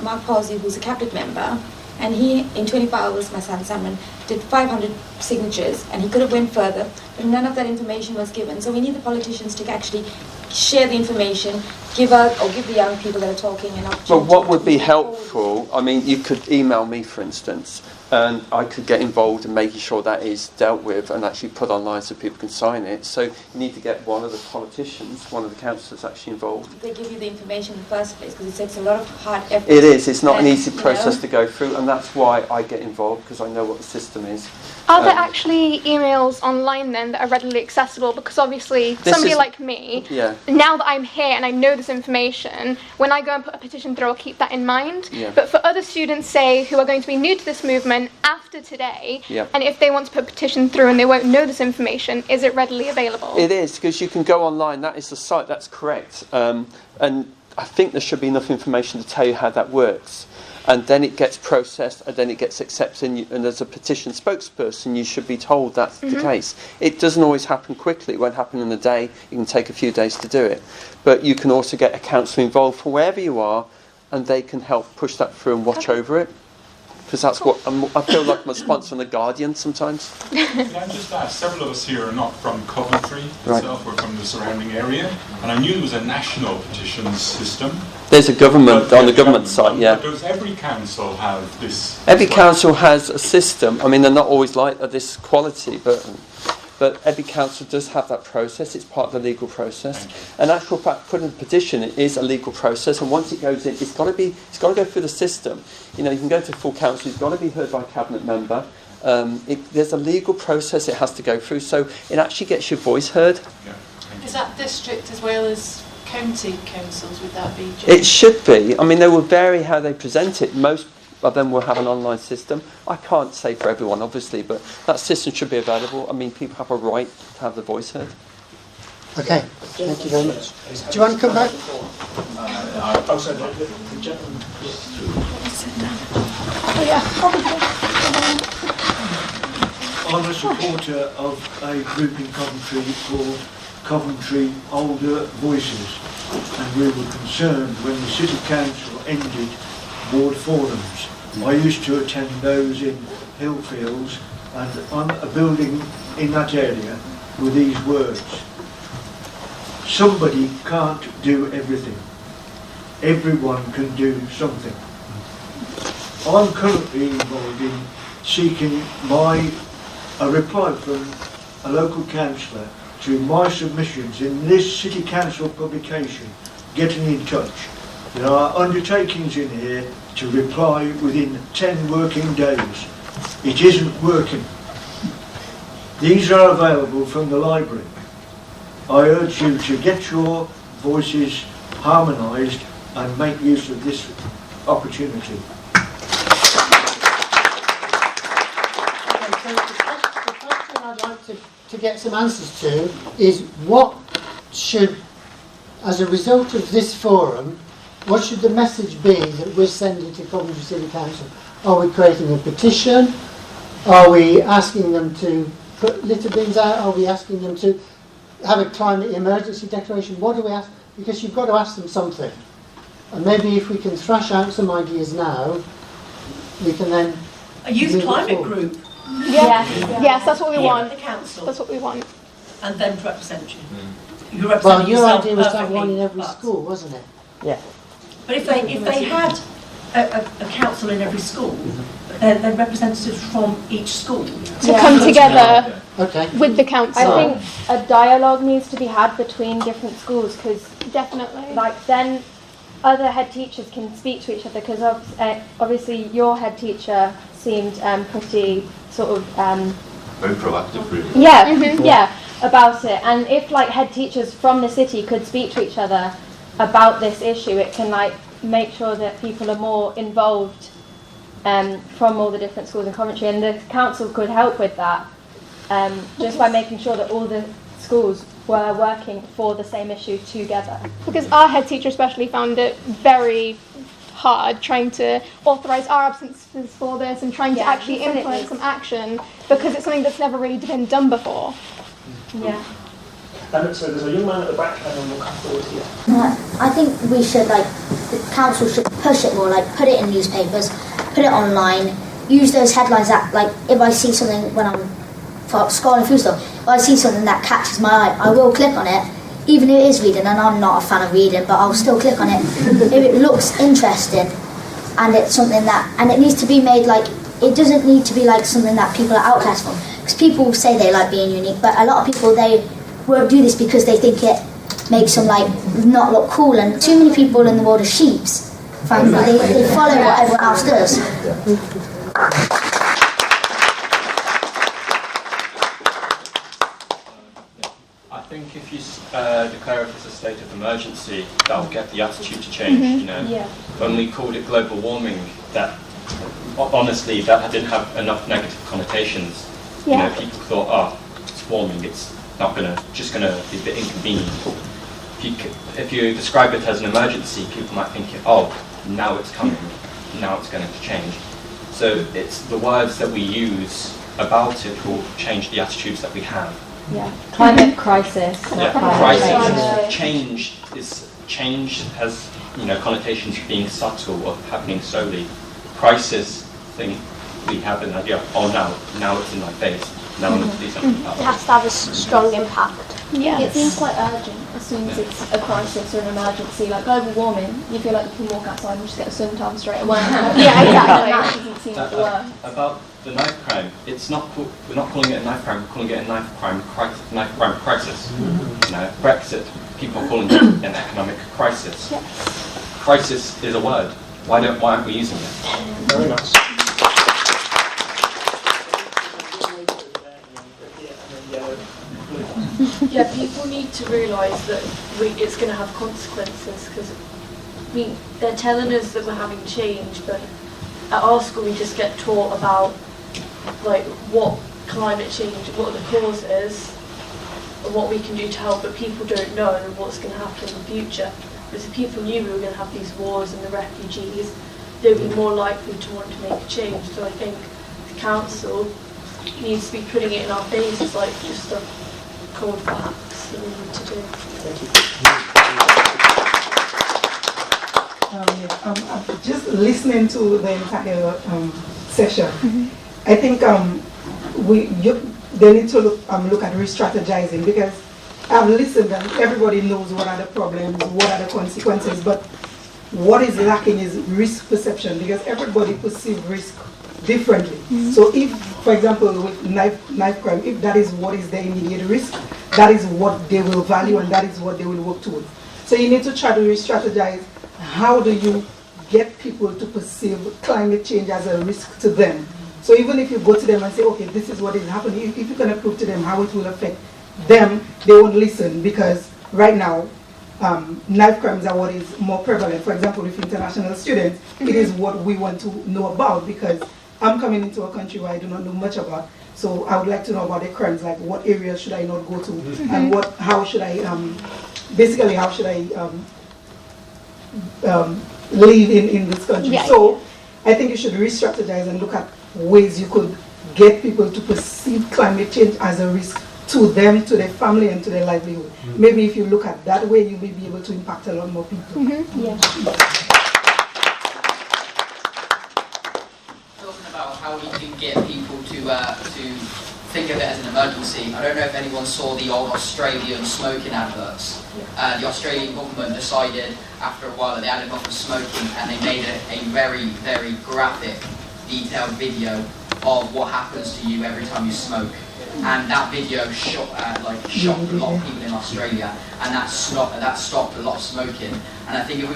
Mark Palsy, who's a cabinet member, and he, in 24 hours, my son Samren, did 500 signatures, and he could have went further, but none of that information was given. So we need the politicians to actually share the information, give the young people that are talking an opportunity. But what would be helpful, I mean, you could email me, for instance, and I could get involved in making sure that is dealt with and actually put online so people can sign it. So you need to get one of the politicians, one of the councillors actually involved. They give you the information in the first place because it takes a lot of hard effort. It is, it's not an easy process to go through, and that's why I get involved, because I know what the system is. Are there actually emails online then that are readily accessible? Because obviously somebody like me, now that I'm here and I know this information, when I go and put a petition through, I'll keep that in mind. Yeah. But for other students, say, who are going to be new to this movement after today, and if they want to put a petition through and they won't know this information, is it readily available? It is, because you can go online, that is the site, that's correct. And I think there should be enough information to tell you how that works. And then it gets processed, and then it gets accepted, and as a petition spokesperson, you should be told that's the case. It doesn't always happen quickly. It won't happen in a day. It can take a few days to do it. But you can also get a councillor involved from wherever you are, and they can help push that through and watch over it. Because that's what I feel like I'm a sponsor on The Guardian sometimes. Can I just ask, several of us here are not from Coventry itself, we're from the surrounding area, and I knew there was a national petitions system. There's a government, on the government site, yeah. Does every council have this? Every council has a system. I mean, they're not always like this quality, but every council does have that process. It's part of the legal process. And actual fact, putting a petition is a legal process, and once it goes in, it's got to go through the system. You know, you can go to full council. It's got to be heard by a cabinet member. There's a legal process it has to go through, so it actually gets your voice heard. Is that district as well as county councils? Would that be? It should be. I mean, they will vary how they present it. Most of them will have an online system. I can't say for everyone, obviously, but that system should be available. I mean, people have a right to have their voice heard. Okay, thank you very much. Do you want to come back? Also, the gentleman. I'm a supporter of a group in Coventry called Coventry Older Voices, and we were concerned when the City Council ended ward forums. I used to attend those in Hillfields, and on a building in that area with these words: somebody can't do everything. Everyone can do something. I'm currently involved in seeking a reply from a local councillor to my submissions in this City Council publication, getting in touch. There are undertakings in here to reply within 10 working days. It isn't working. These are available from the library. I urge you to get your voices harmonised and make use of this opportunity. I'd like to get some answers to is what should as a result of this forum, what should the message be that we're sending to Coventry City Council? Are we creating a petition? Are we asking them to put litter bins out? Are we asking them to have a climate emergency declaration? What do we ask? Because you've got to ask them something. And maybe if we can thrash out some ideas now, we can then a youth climate group. Yes, that's what we want. The council. That's what we want. And then to represent you. You're Well, representing your yourself idea was to have one in perfectly, every school, wasn't it? Yeah. But if they had a council in every school, then representatives from each school To come together with the council. I think a dialogue needs to be had between different schools, because definitely, like then other head teachers can speak to each other, because obviously your head teacher seemed pretty sort of Very proactive, really. yeah about it. And if like head teachers from the city could speak to each other about this issue, it can like make sure that people are more involved from all the different schools in Coventry, and the council could help with that just by making sure that all the schools were working for the same issue together. Because our head teacher especially found it very hard trying to authorise our absences for this and trying to actually influence some action, because it's something that's never really been done before. Yeah. So there's a young man at the back, and then we'll come forward here. I think we should, like, the council should push it more, like, put it in newspapers, put it online, use those headlines that, like, if I see something when I'm scrolling through stuff, if I see something that catches my eye, I will click on it, even if it is reading, and I'm not a fan of reading, but I'll still click on it if it looks interesting, and it's something that, and it needs to be made, like, it doesn't need to be, like, something that people are outcast from, because people say they like being unique, but a lot of people, they won't do this because they think it makes them like not look cool, and too many people in the world of sheeps, frankly, they follow what everyone else does. I think if you declare it as a state of emergency, that'll get the attitude to change. You know, when we called it global warming, that honestly that didn't have enough negative connotations. You know, people thought, oh, it's warming, it's not just gonna be a bit inconvenient. If you describe it as an emergency, people might think, oh, now it's coming, now it's going to change. So it's the words that we use about it will change the attitudes that we have. Yeah, climate crisis. Yeah, crisis. Change has connotations of being subtle, of happening slowly. Crisis thing, we have an idea. Oh, now it's in my face. Now I need to do something about it. It has to have a strong impact. Yeah, it seems quite urgent as soon as it's a crisis or an emergency. Like global warming, you feel like you can walk outside and just get a suntan straight away. Yeah, exactly. That doesn't seem like the worst. About the knife crime, we're not calling it a knife crime. We're calling it a knife crime crisis. Brexit, people are calling it an economic crisis. Yeah. Crisis is a word. Why aren't we using it? Very nice. Yeah, people need to realise that it's going to have consequences, because they're telling us that we're having change, but at our school we just get taught about like what climate change, what the cause is, and what we can do to help, but people don't know what's going to happen in the future. Because if people knew we were going to have these wars and the refugees, they'd be more likely to want to make a change. So I think the council needs to be putting it in our faces, like just the cold facts that we need to do. Thank you. Just listening to the entire session, I think they need to look at re-strategizing, because I've listened and everybody knows what are the problems, what are the consequences, but what is lacking is risk perception, because everybody perceives risk differently. So if, for example, with knife crime, if that is what is their immediate risk, that is what they will value and that is what they will work towards. So you need to try to re-strategize. How do you get people to perceive climate change as a risk to them? So even if you go to them and say, okay, this is what is happening, if you can prove to them how it will affect them, they won't listen, because right now, knife crimes are what is more prevalent. For example, with international students, it is what we want to know about, because I'm coming into a country where I do not know much about. So I would like to know about the crimes, like what areas should I not go to, and how should I basically how should I live in this country. Yeah. So I think you should re-strategize and look at ways you could get people to perceive climate change as a risk to them, to their family, and to their livelihood. Maybe if you look at that way, you may be able to impact a lot more people. Yeah. Talking about how we can get people to think of it as an emergency. I don't know if anyone saw the old Australian smoking adverts. The Australian government decided after a while that they had enough of smoking, and they made a very, very graphic, detailed video of what happens to you every time you smoke. And that video shocked a lot of people in Australia, and that stopped a lot of smoking. And I think if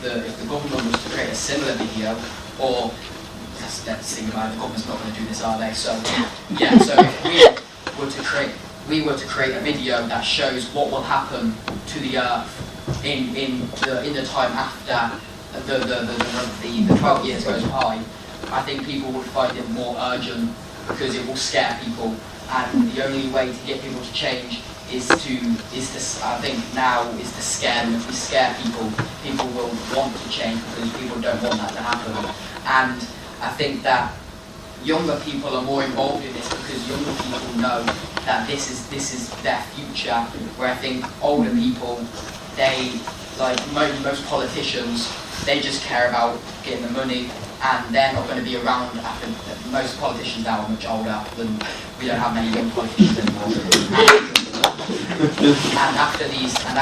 the government was to create a similar video, or let's think about it, the government's not going to do this, are they? So yeah, so if we were to create a video that shows what will happen to the Earth in the time after the 12 years goes by, I think people would find it more urgent, because it will scare people, and the only way to get people to change is to scare them. If we scare people, people will want to change, because people don't want that to happen. And I think that younger people are more involved in this, because younger people know that this is their future, where I think older people, they, like most politicians, they just care about getting the money, and they're not going to be around after. Most politicians now are much older than, we don't have many young politicians anymore. And after these 12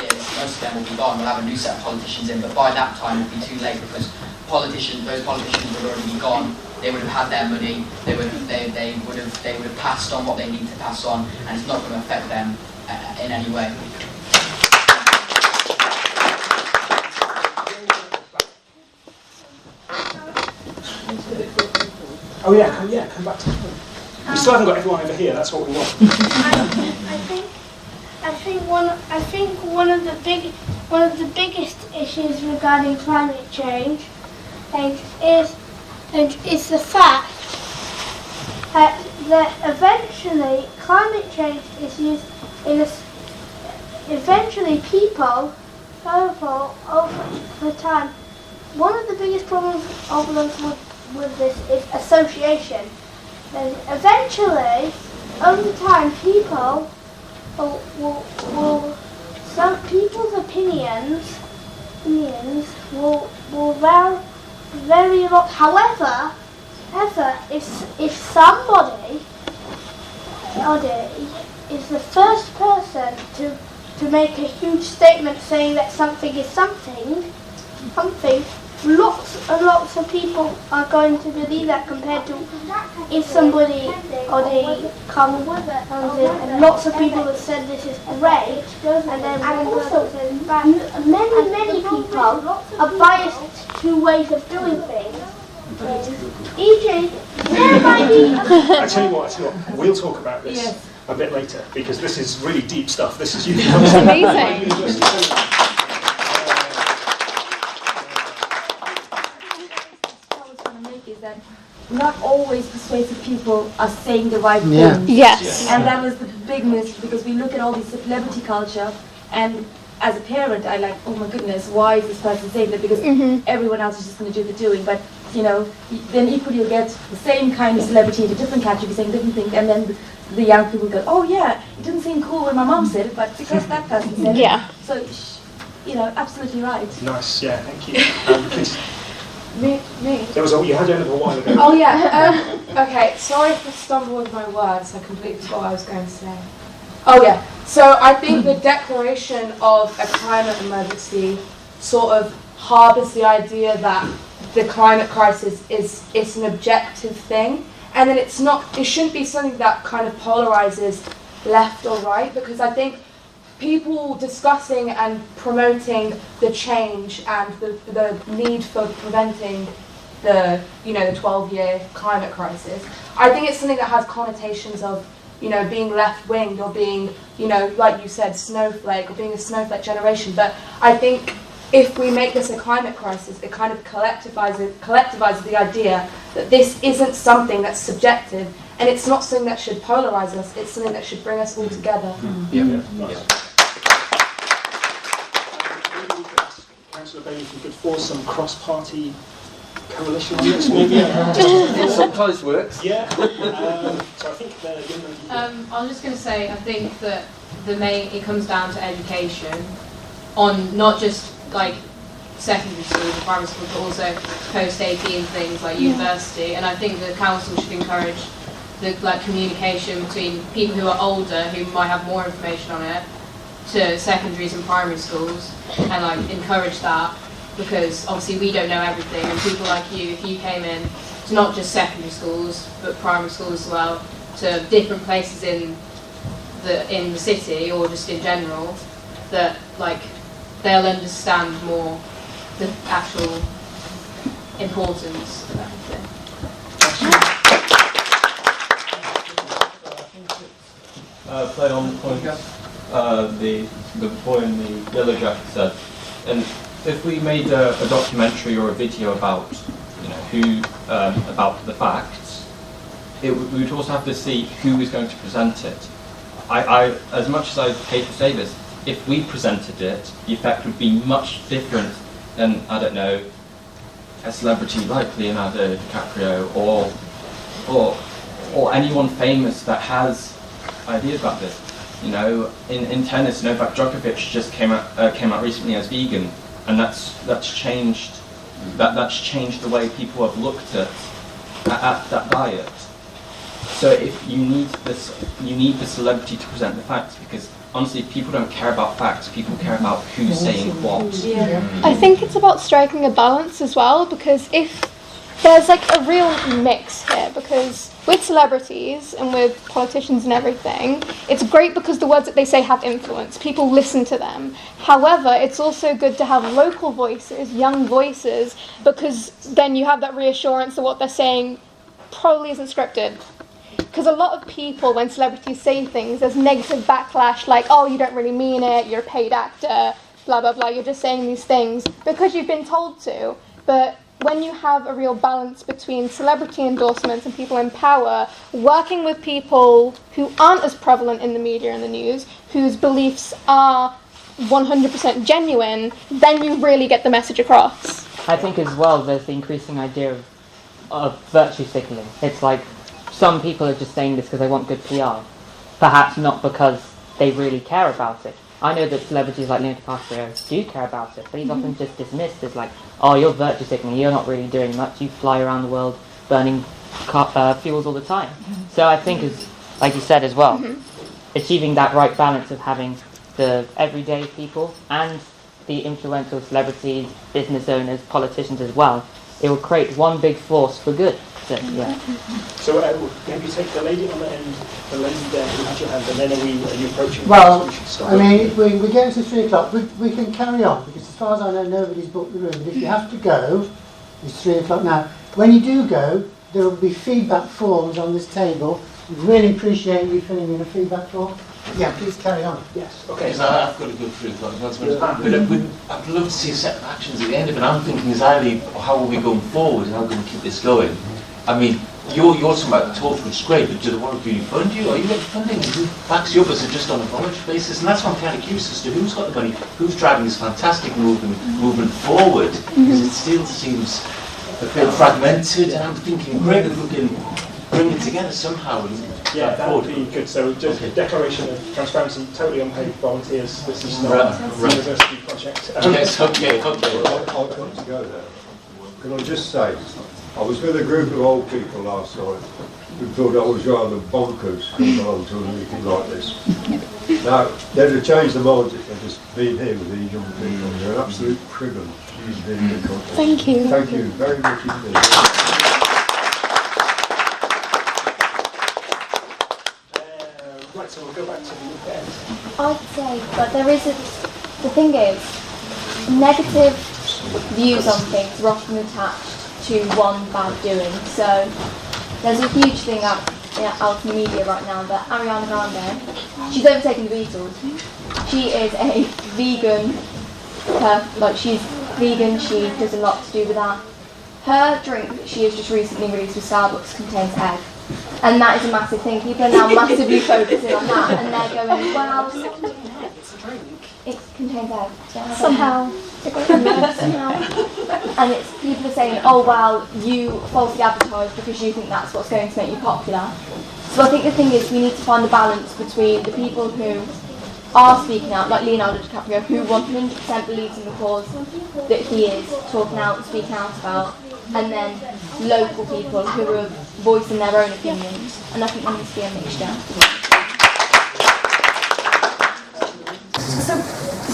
years, most of them will be gone. We'll have a new set of politicians in, but by that time it'll be too late, because those politicians would already be gone. They would have had their money. They would have passed on what they need to pass on, and it's not going to affect them in any way. Oh yeah, come back to the point. We still haven't got everyone over here. That's what we want. I think one of the biggest issues regarding climate change is the fact that eventually climate change is used in eventually people over time. One of the biggest problems with this is association. And eventually, over time, some people's opinions will vary a lot. However, if somebody is the first person to make a huge statement saying that something is something, lots and lots of people are going to believe that, compared to if somebody comes and lots of people have said this is great, and then also many people are biased to ways of doing things. E.g., there might be... I tell you what, we'll talk about this a bit later, because this is really deep stuff. This is amazing. Not always persuasive people are saying the right Yeah. things. Yes. And that was the big mystery, because we look at all this celebrity culture, and as a parent, I like, oh my goodness, why is this person saying that? Because everyone else is just going to do the doing. But, then equally you'll get the same kind of celebrity in a different category saying different things, and then the young people go, oh yeah, it didn't seem cool when my mom said it, but because that person said Yeah. it. So, absolutely right. Nice, yeah, thank you. Please. Me. You had your little while ago. Oh yeah. Okay. Sorry if I stumble with my words. I completely forgot what I was going to say. Oh yeah. So I think the declaration of a climate emergency sort of harbours the idea that the climate crisis is an objective thing, and then it shouldn't be something that kind of polarizes left or right, because I think people discussing and promoting the change and the need for preventing the 12-year climate crisis, I think it's something that has connotations of being left-winged, or being like you said, snowflake, or being a snowflake generation. But I think if we make this a climate crisis, it kind of collectivizes the idea that this isn't something that's subjective, and it's not something that should polarize us, it's something that should bring us all together. Councillor Bailey, if you could force some cross-party coalition on this, maybe. Sometimes works. Yeah. So I think I was just going to say, I think that it comes down to education on not just like secondary school and primary school, but also post-18 things like university. And I think the council should encourage the communication between people who are older, who might have more information on it, to secondaries and primary schools, and encourage that, because obviously we don't know everything, and people like you, if you came in to not just secondary schools but primary schools as well, to different places in the city or just in general, that they'll understand more the actual importance of everything. Play on the point the boy in the yellow jacket said, and if we made a documentary or a video about who about the facts, we would also have to see who is going to present it. I as much as I hate to say this, if we presented it, the effect would be much different than, I don't know, a celebrity like Leonardo DiCaprio or anyone famous that has ideas about this. In tennis, Novak Djokovic just came out recently as vegan, and that's changed the way people have looked at that diet. So if you need the celebrity to present the facts, because honestly, people don't care about facts, people care about who's saying what. I think it's about striking a balance as well, because if there's a real mix here, because with celebrities and with politicians and everything, it's great because the words that they say have influence. People listen to them. However, it's also good to have local voices, young voices, because then you have that reassurance that what they're saying probably isn't scripted. Because a lot of people, when celebrities say things, there's negative backlash, like, oh, you don't really mean it, you're a paid actor, blah, blah, blah, you're just saying these things because you've been told to. But when you have a real balance between celebrity endorsements and people in power, working with people who aren't as prevalent in the media and the news, whose beliefs are 100% genuine, then you really get the message across. I think as well there's the increasing idea of virtue signaling. It's like some people are just saying this because they want good PR, perhaps not because they really care about it. I know that celebrities like Leonardo DiCaprio do care about it, but he's often just dismissed as like, oh, you're virtue signaling, you're not really doing much, you fly around the world burning fuels all the time. So I think, as like you said as well, achieving that right balance of having the everyday people and the influential celebrities, business owners, politicians as well, it will create one big force for good. So, yeah. So maybe take the lady on the end, the lady there who had your hand, and then are you approaching? Well, I mean, we get to 3 o'clock, we can carry on, because as far as I know, nobody's booked the room. But if you have to go, it's 3 o'clock now. When you do go, there will be feedback forms on this table. We'd really appreciate you filling in a feedback form. Yeah, please carry on. Yes. Okay, so I've got to go through the but I'd love to see a set of actions at the end of it. I'm thinking exactly how are we going forward and how can we keep this going? I mean, you're talking about the talk, which is great, but do the Warwick really fund you? Are you getting funding? Who backs you up? Is it just on a voluntary basis? And that's what I'm kind of curious as to who's got the money, who's driving this fantastic movement forward, because it still seems a bit fragmented, and I'm thinking, great, if we can bring it together somehow. Yeah, that would be good. So just a declaration of transparency, totally unpaid volunteers. This is not a university project. Yes, okay. I want to go there. Can I just say, I was with a group of old people last night who thought I was rather bonkers coming along to a meeting like this. Now, they'd have changed their minds if they'd just been here with these young people. They're an absolute privilege to be in the context. Thank you. Thank you very much indeed. Right, so we'll go back to the end. I'd say, but there is the thing is, negative views on things are often attached to one bad doing. So there's a huge thing out in the media right now that Ariana Grande, she's overtaken the Beatles. She is a vegan, she's vegan, she does a lot to do with that. Her drink that she has just recently released with Starbucks contains egg. And that is a massive thing. People are now massively focusing on that, and they're going, well, it contains air. Somehow. And it's people are saying, oh well, you falsely advertise because you think that's what's going to make you popular. So I think the thing is we need to find the balance between the people who are speaking out, like Leonardo DiCaprio, who 100% believes in the cause that he is talking out and speaking out about, and then local people who are voicing their own opinions. And I think there needs to be a mixture. So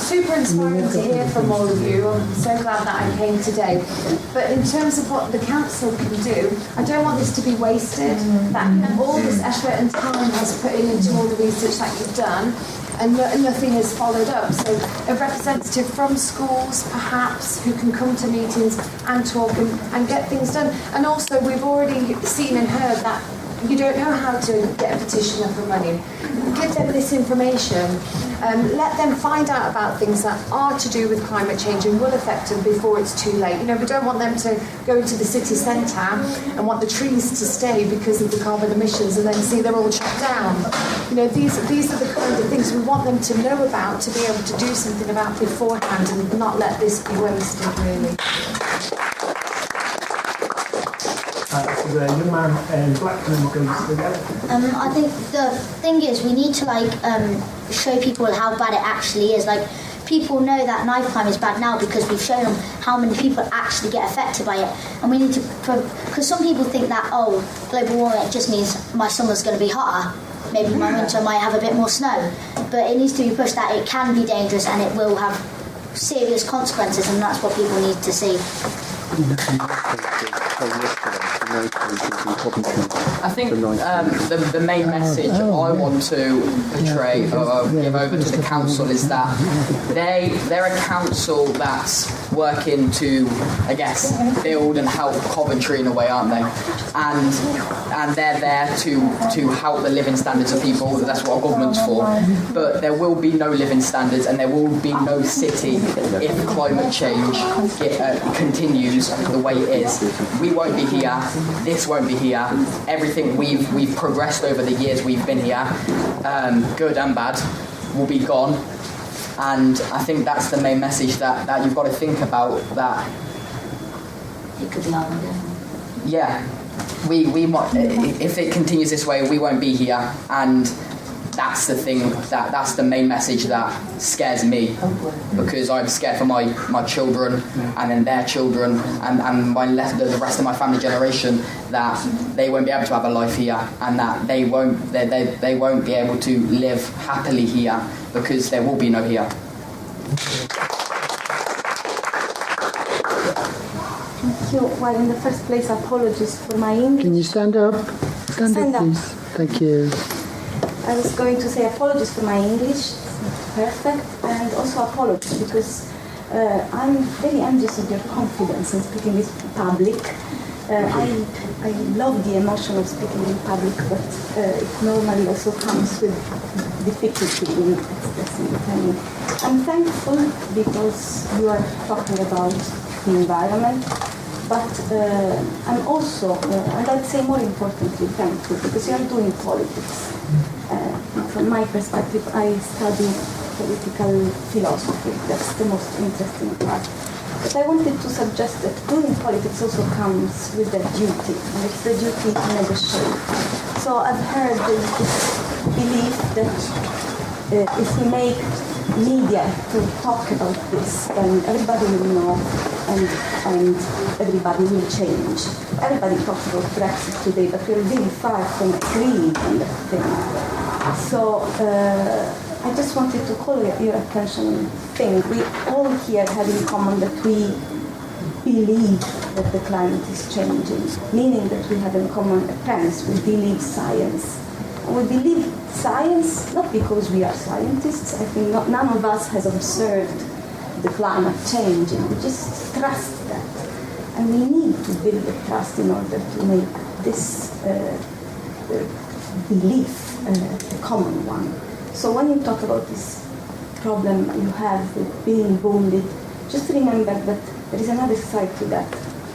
super inspiring to hear from all of you. I'm so glad that I came today. But in terms of what the council can do, I don't want this to be wasted. That all this effort and time has put into all the research that you've done, and nothing is followed up. So a representative from schools, perhaps, who can come to meetings and talk and get things done. And also, we've already seen and heard that you don't know how to get a petitioner for money. Give them this information. Let them find out about things that are to do with climate change and will affect them before it's too late. You know, we don't want them to go into the city centre and want the trees to stay because of the carbon emissions and then see they're all chopped down. You know, these are the kind of things we want them to know about, to be able to do something about beforehand and not let this be wasted, really. The young man in black goes together. I think the thing is we need to show people how bad it actually is. Like, people know that knife crime is bad now because we've shown them how many people actually get affected by it, and we need to because some people think that global warming just means my summer's going to be hotter, maybe my winter might have a bit more snow, but it needs to be pushed that it can be dangerous and it will have serious consequences, and that's what people need to see. I think the main message I want to portray or give over to the council is that they're a council that's working to, I guess, build and help Coventry in a way, aren't they? And they're there to help the living standards of people. That's what our government's for. But there will be no living standards and there will be no city if climate change continues the way it is. We won't be here. This won't be here. Everything we've progressed over the years we've been here, good and bad, will be gone. And I think that's the main message that you've got to think about. That it could be longer. Yeah, we might, if it continues this way, we won't be here, and that's the thing. That's the main message that scares me, because I'm scared for my children and then their children and the rest of my family generation, that they won't be able to have a life here, and that they won't be able to live happily here because there will be no here. Thank you. Well, in the first place, apologies for my English. Can you stand up? Stand up, please. Thank you. I was going to say apologies for my English, it's not perfect, and also apologies because I'm very envious of your confidence in speaking in public. I love the emotion of speaking in public, but it normally also comes with difficulty in expressing opinion. I'm thankful because you are talking about the environment, but I'm also, and I'd say more importantly, thankful because you are doing politics. From my perspective, I study political philosophy. That's the most interesting part. But I wanted to suggest that doing politics also comes with a duty, and it's the duty to negotiate. So I've heard this belief that if we make media to talk about this, then everybody will know and everybody will change. Everybody talks about Brexit today, but we're really far from agreeing on that thing. So I just wanted to call your attention on the thing. We all here have in common that we believe that the climate is changing, meaning that we have in common a premise. We believe science. And we believe science not because we are scientists. I think none of us has observed the climate changing. We just trust that. And we need to build the trust in order to make this belief a common one. So when you talk about this problem you have with being bullied, just remember that there is another side to that.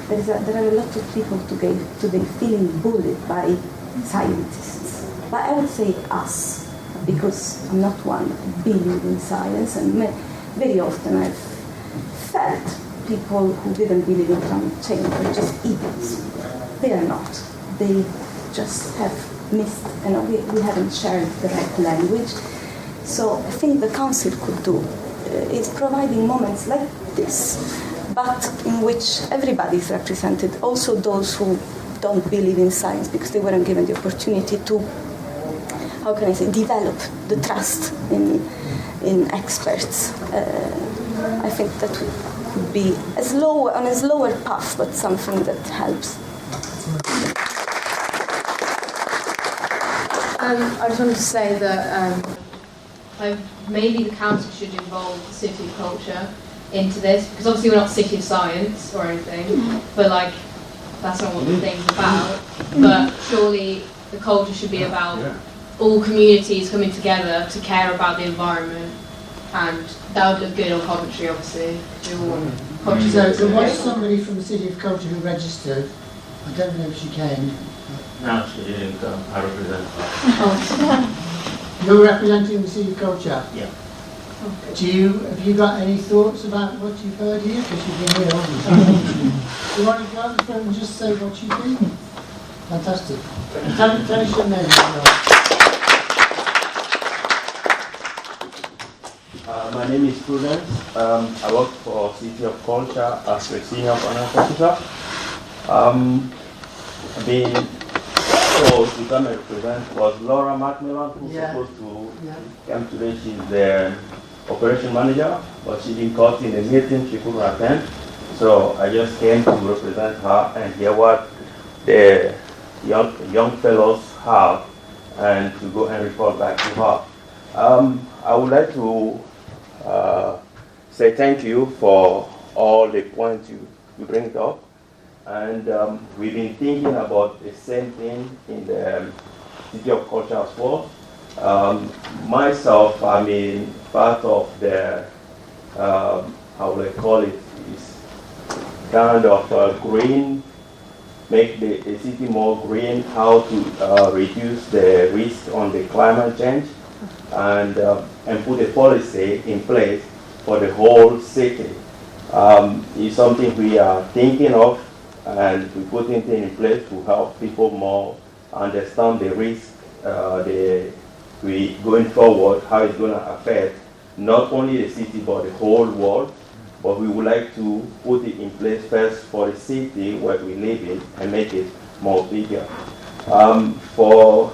There are a lot of people today feeling bullied by scientists. But I would say us, because I'm not one believe in science, and very often I've felt people who didn't believe in climate change were just idiots. They are not. They just have missed, we haven't shared the right language. So I think the council could do is providing moments like this, but in which everybody is represented, also those who don't believe in science because they weren't given the opportunity to, how can I say, develop the trust in experts. I think that would be on a slower path, but something that helps. I just wanted to say that maybe the council should involve the City of Culture into this, because obviously we're not City of Science or anything, but like that's not what the thing's about. But surely the culture should be about all communities coming together to care about the environment, and that would look good on Coventry, obviously. So there was somebody from the City of Culture who registered. I don't know if she came. No, she didn't come. I represent her. You're representing the City of Culture? Yeah. Have you got any thoughts about what you've heard here? Because you've been here, haven't you? Do you want to go up the front and just say what you think? Fantastic. Tell us your name. My name is Prudence. I work for City of Culture as a senior finance officer. Being to come and represent was Laura Macmillan, who's supposed to come today. She's the operation manager, but she didn't come in the meeting, she couldn't attend. So I just came to represent her and hear what the young fellows have and to go and report back to her. I would like to say thank you for all the points you bring up. And we've been thinking about the same thing in the City of Culture as well. Myself, I mean, part of the, how would I call it, is kind of green, make the city more green, how to reduce the risk on the climate change, and put a policy in place for the whole city. It's something we are thinking of, and we put things in place to help people more understand the risk, going forward, how it's going to affect not only the city but the whole world. But we would like to put it in place first for the city where we live in and make it more bigger. For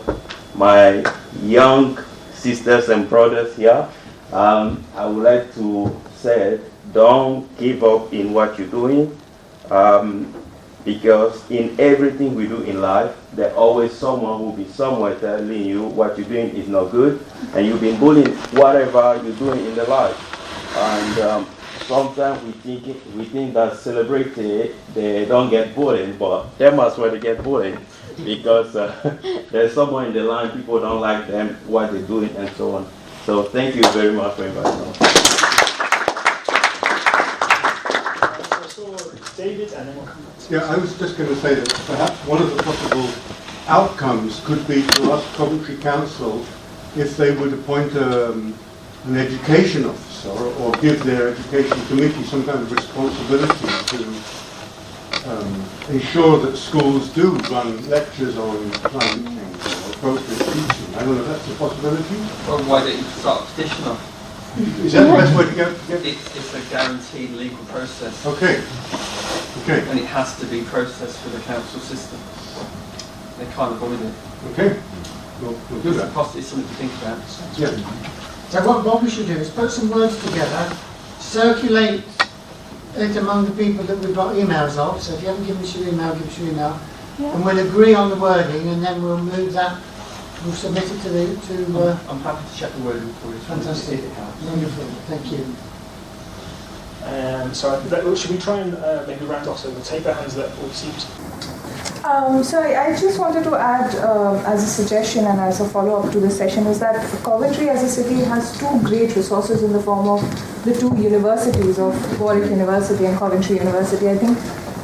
my young sisters and brothers here, I would like to say, don't give up in what you're doing. Because in everything we do in life, there's always someone who will be somewhere telling you what you're doing is not good, and you've been bullied whatever you're doing in the life. And sometimes we think that celebrity, they don't get bullied, but they must well get bullied because there's someone in the line, people don't like them, what they're doing, and so on. So thank you very much for inviting us. David, and then we'll come back to Yeah, I was just going to say that perhaps one of the possible outcomes could be to ask Coventry Council if they would appoint an education officer or give their education committee some kind of responsibility to ensure that schools do run lectures on climate change or appropriate teaching. I don't know if that's a possibility. Well, why don't you start a petition off? Is that the best way to get? It's a guaranteed legal process. Okay. Okay. And it has to be processed for the council system. They can't avoid it. Okay. We'll do that. It's something to think about. Yeah. So what we should do is put some words together, circulate it among the people that we've got emails of. So if you haven't given us your email, give us your email. Yeah. And we'll agree on the wording, and then we'll move that. We'll submit it to I'm happy to check the wording for you. Fantastic. Wonderful. Thank you. So should we try and maybe round off, so we'll take the hands that all seems. Sorry, I just wanted to add as a suggestion and as a follow-up to this session is that Coventry as a city has two great resources in the form of the two universities of Warwick University and Coventry University. I think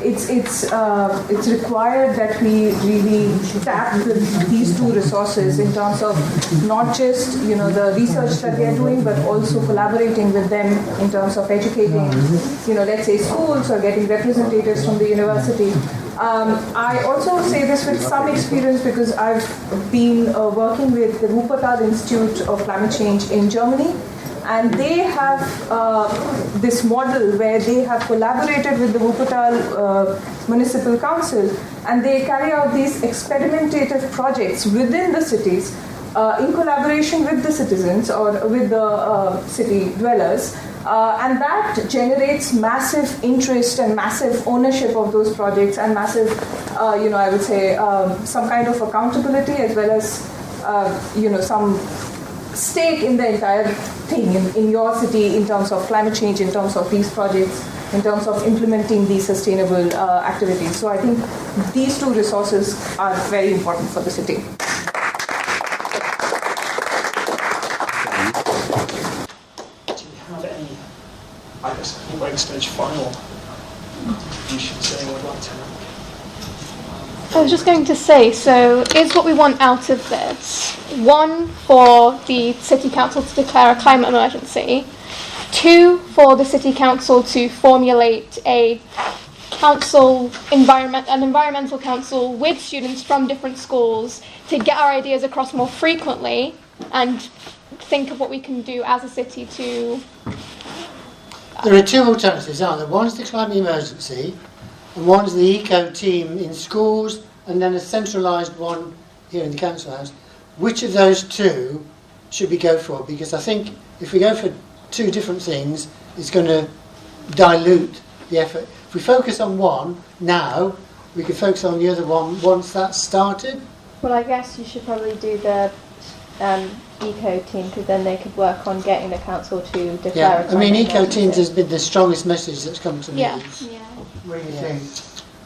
it's required that we really tap these two resources in terms of not just the research that they are doing, but also collaborating with them in terms of educating, let's say schools or getting representatives from the university. I also say this with some experience because I've been working with the Wuppertal Institute of Climate Change in Germany, and they have this model where they have collaborated with the Wuppertal Municipal Council, and they carry out these experimentative projects within the cities in collaboration with the citizens or with the city dwellers. And that generates massive interest and massive ownership of those projects and massive, I would say, some kind of accountability as well as, some stake in the entire thing in your city in terms of climate change, in terms of these projects, in terms of implementing these sustainable activities. So I think these two resources are very important for the city. I guess waiting stage final. You should say what I'd like to. I was just going to say, so is what we want out of this, 1, for the City Council to declare a climate emergency, 2, for the City Council to formulate an environmental council with students from different schools to get our ideas across more frequently and think of what we can do as a city to... There are two alternatives, aren't there? One's the climate emergency, and one's the eco team in schools, and then a centralised one here in the council house. Which of those two should we go for? Because I think if we go for two different things, it's going to dilute the effort. If we focus on one now, we could focus on the other one once that's started. Well, I guess you should probably do the eco team, because then they could work on getting the council to declare a climate eco emergency. teams has been the strongest message that's come to me. What do you think?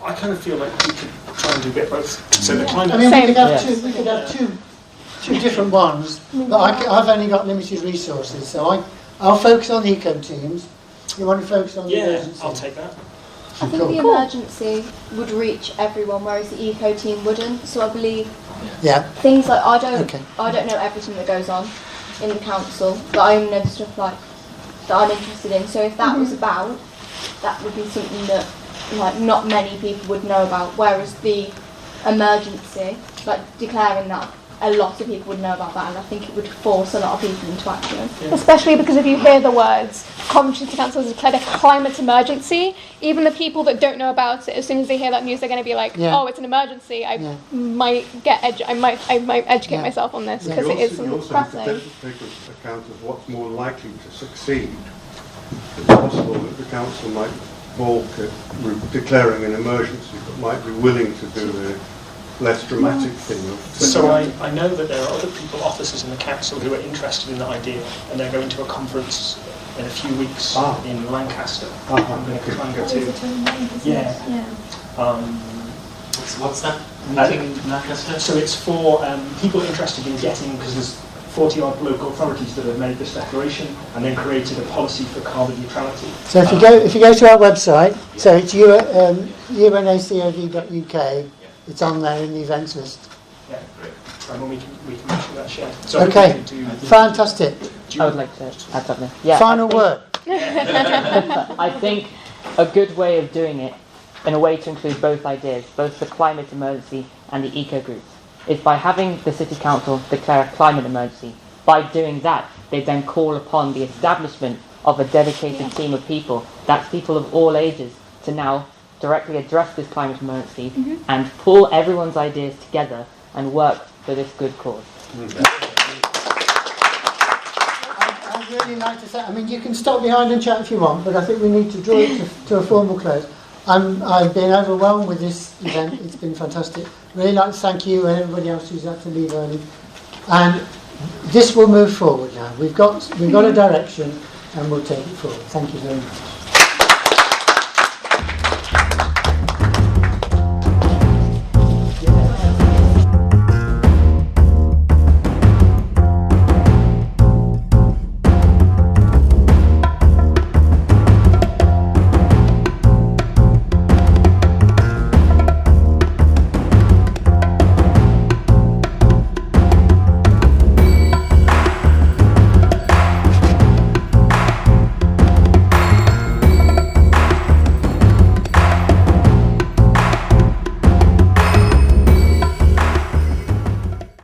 I kind of feel like we could try and do a bit both. So the climate. We could have two different ones, but I've only got limited resources, so I'll focus on the eco teams. You want to focus on the emergency? I'll take that. I think the emergency would reach everyone, whereas the eco team wouldn't. So I believe things like I don't know everything that goes on in the council, but I only know the stuff like that I'm interested in. So if that was about, that would be something that not many people would know about. Whereas the emergency, declaring that, a lot of people would know about that, and I think it would force a lot of people into action. Especially because if you hear the words, Coventry City Council has declared a climate emergency, even the people that don't know about it, as soon as they hear that news, they're going to be like, oh, it's an emergency. I might educate myself on this, because it is something pressing. You also take account of what's more likely to succeed. It's possible that the council might balk at declaring an emergency, but might be willing to do the less dramatic thing. So I know that there are other people, officers in the council, who are interested in the idea, and they're going to a conference in a few weeks in Lancaster. I'm going to try and go to. What's that meeting in Lancaster? So it's for people interested in getting, because there's 40-odd local authorities that have made this declaration and then created a policy for carbon neutrality. So if you go to our website, so it's unacov.uk. It's on there in the events list. Yeah, great. And we can make sure that's shared. So okay, fantastic. I would like to add something. Yeah. Final word. I think a good way of doing it, in a way to include both ideas, both the climate emergency and the eco groups, is by having the City Council declare a climate emergency. By doing that, they then call upon the establishment of a dedicated team of people, that's people of all ages, to now directly address this climate emergency and pull everyone's ideas together and work for this good cause. I'd really like to say, you can stop behind and chat if you want, but I think we need to draw it to a formal close. I've been overwhelmed with this event. It's been fantastic. Really like to thank you and everybody else who's had to leave early. And this will move forward now. We've got a direction, and we'll take it forward. Thank you very much.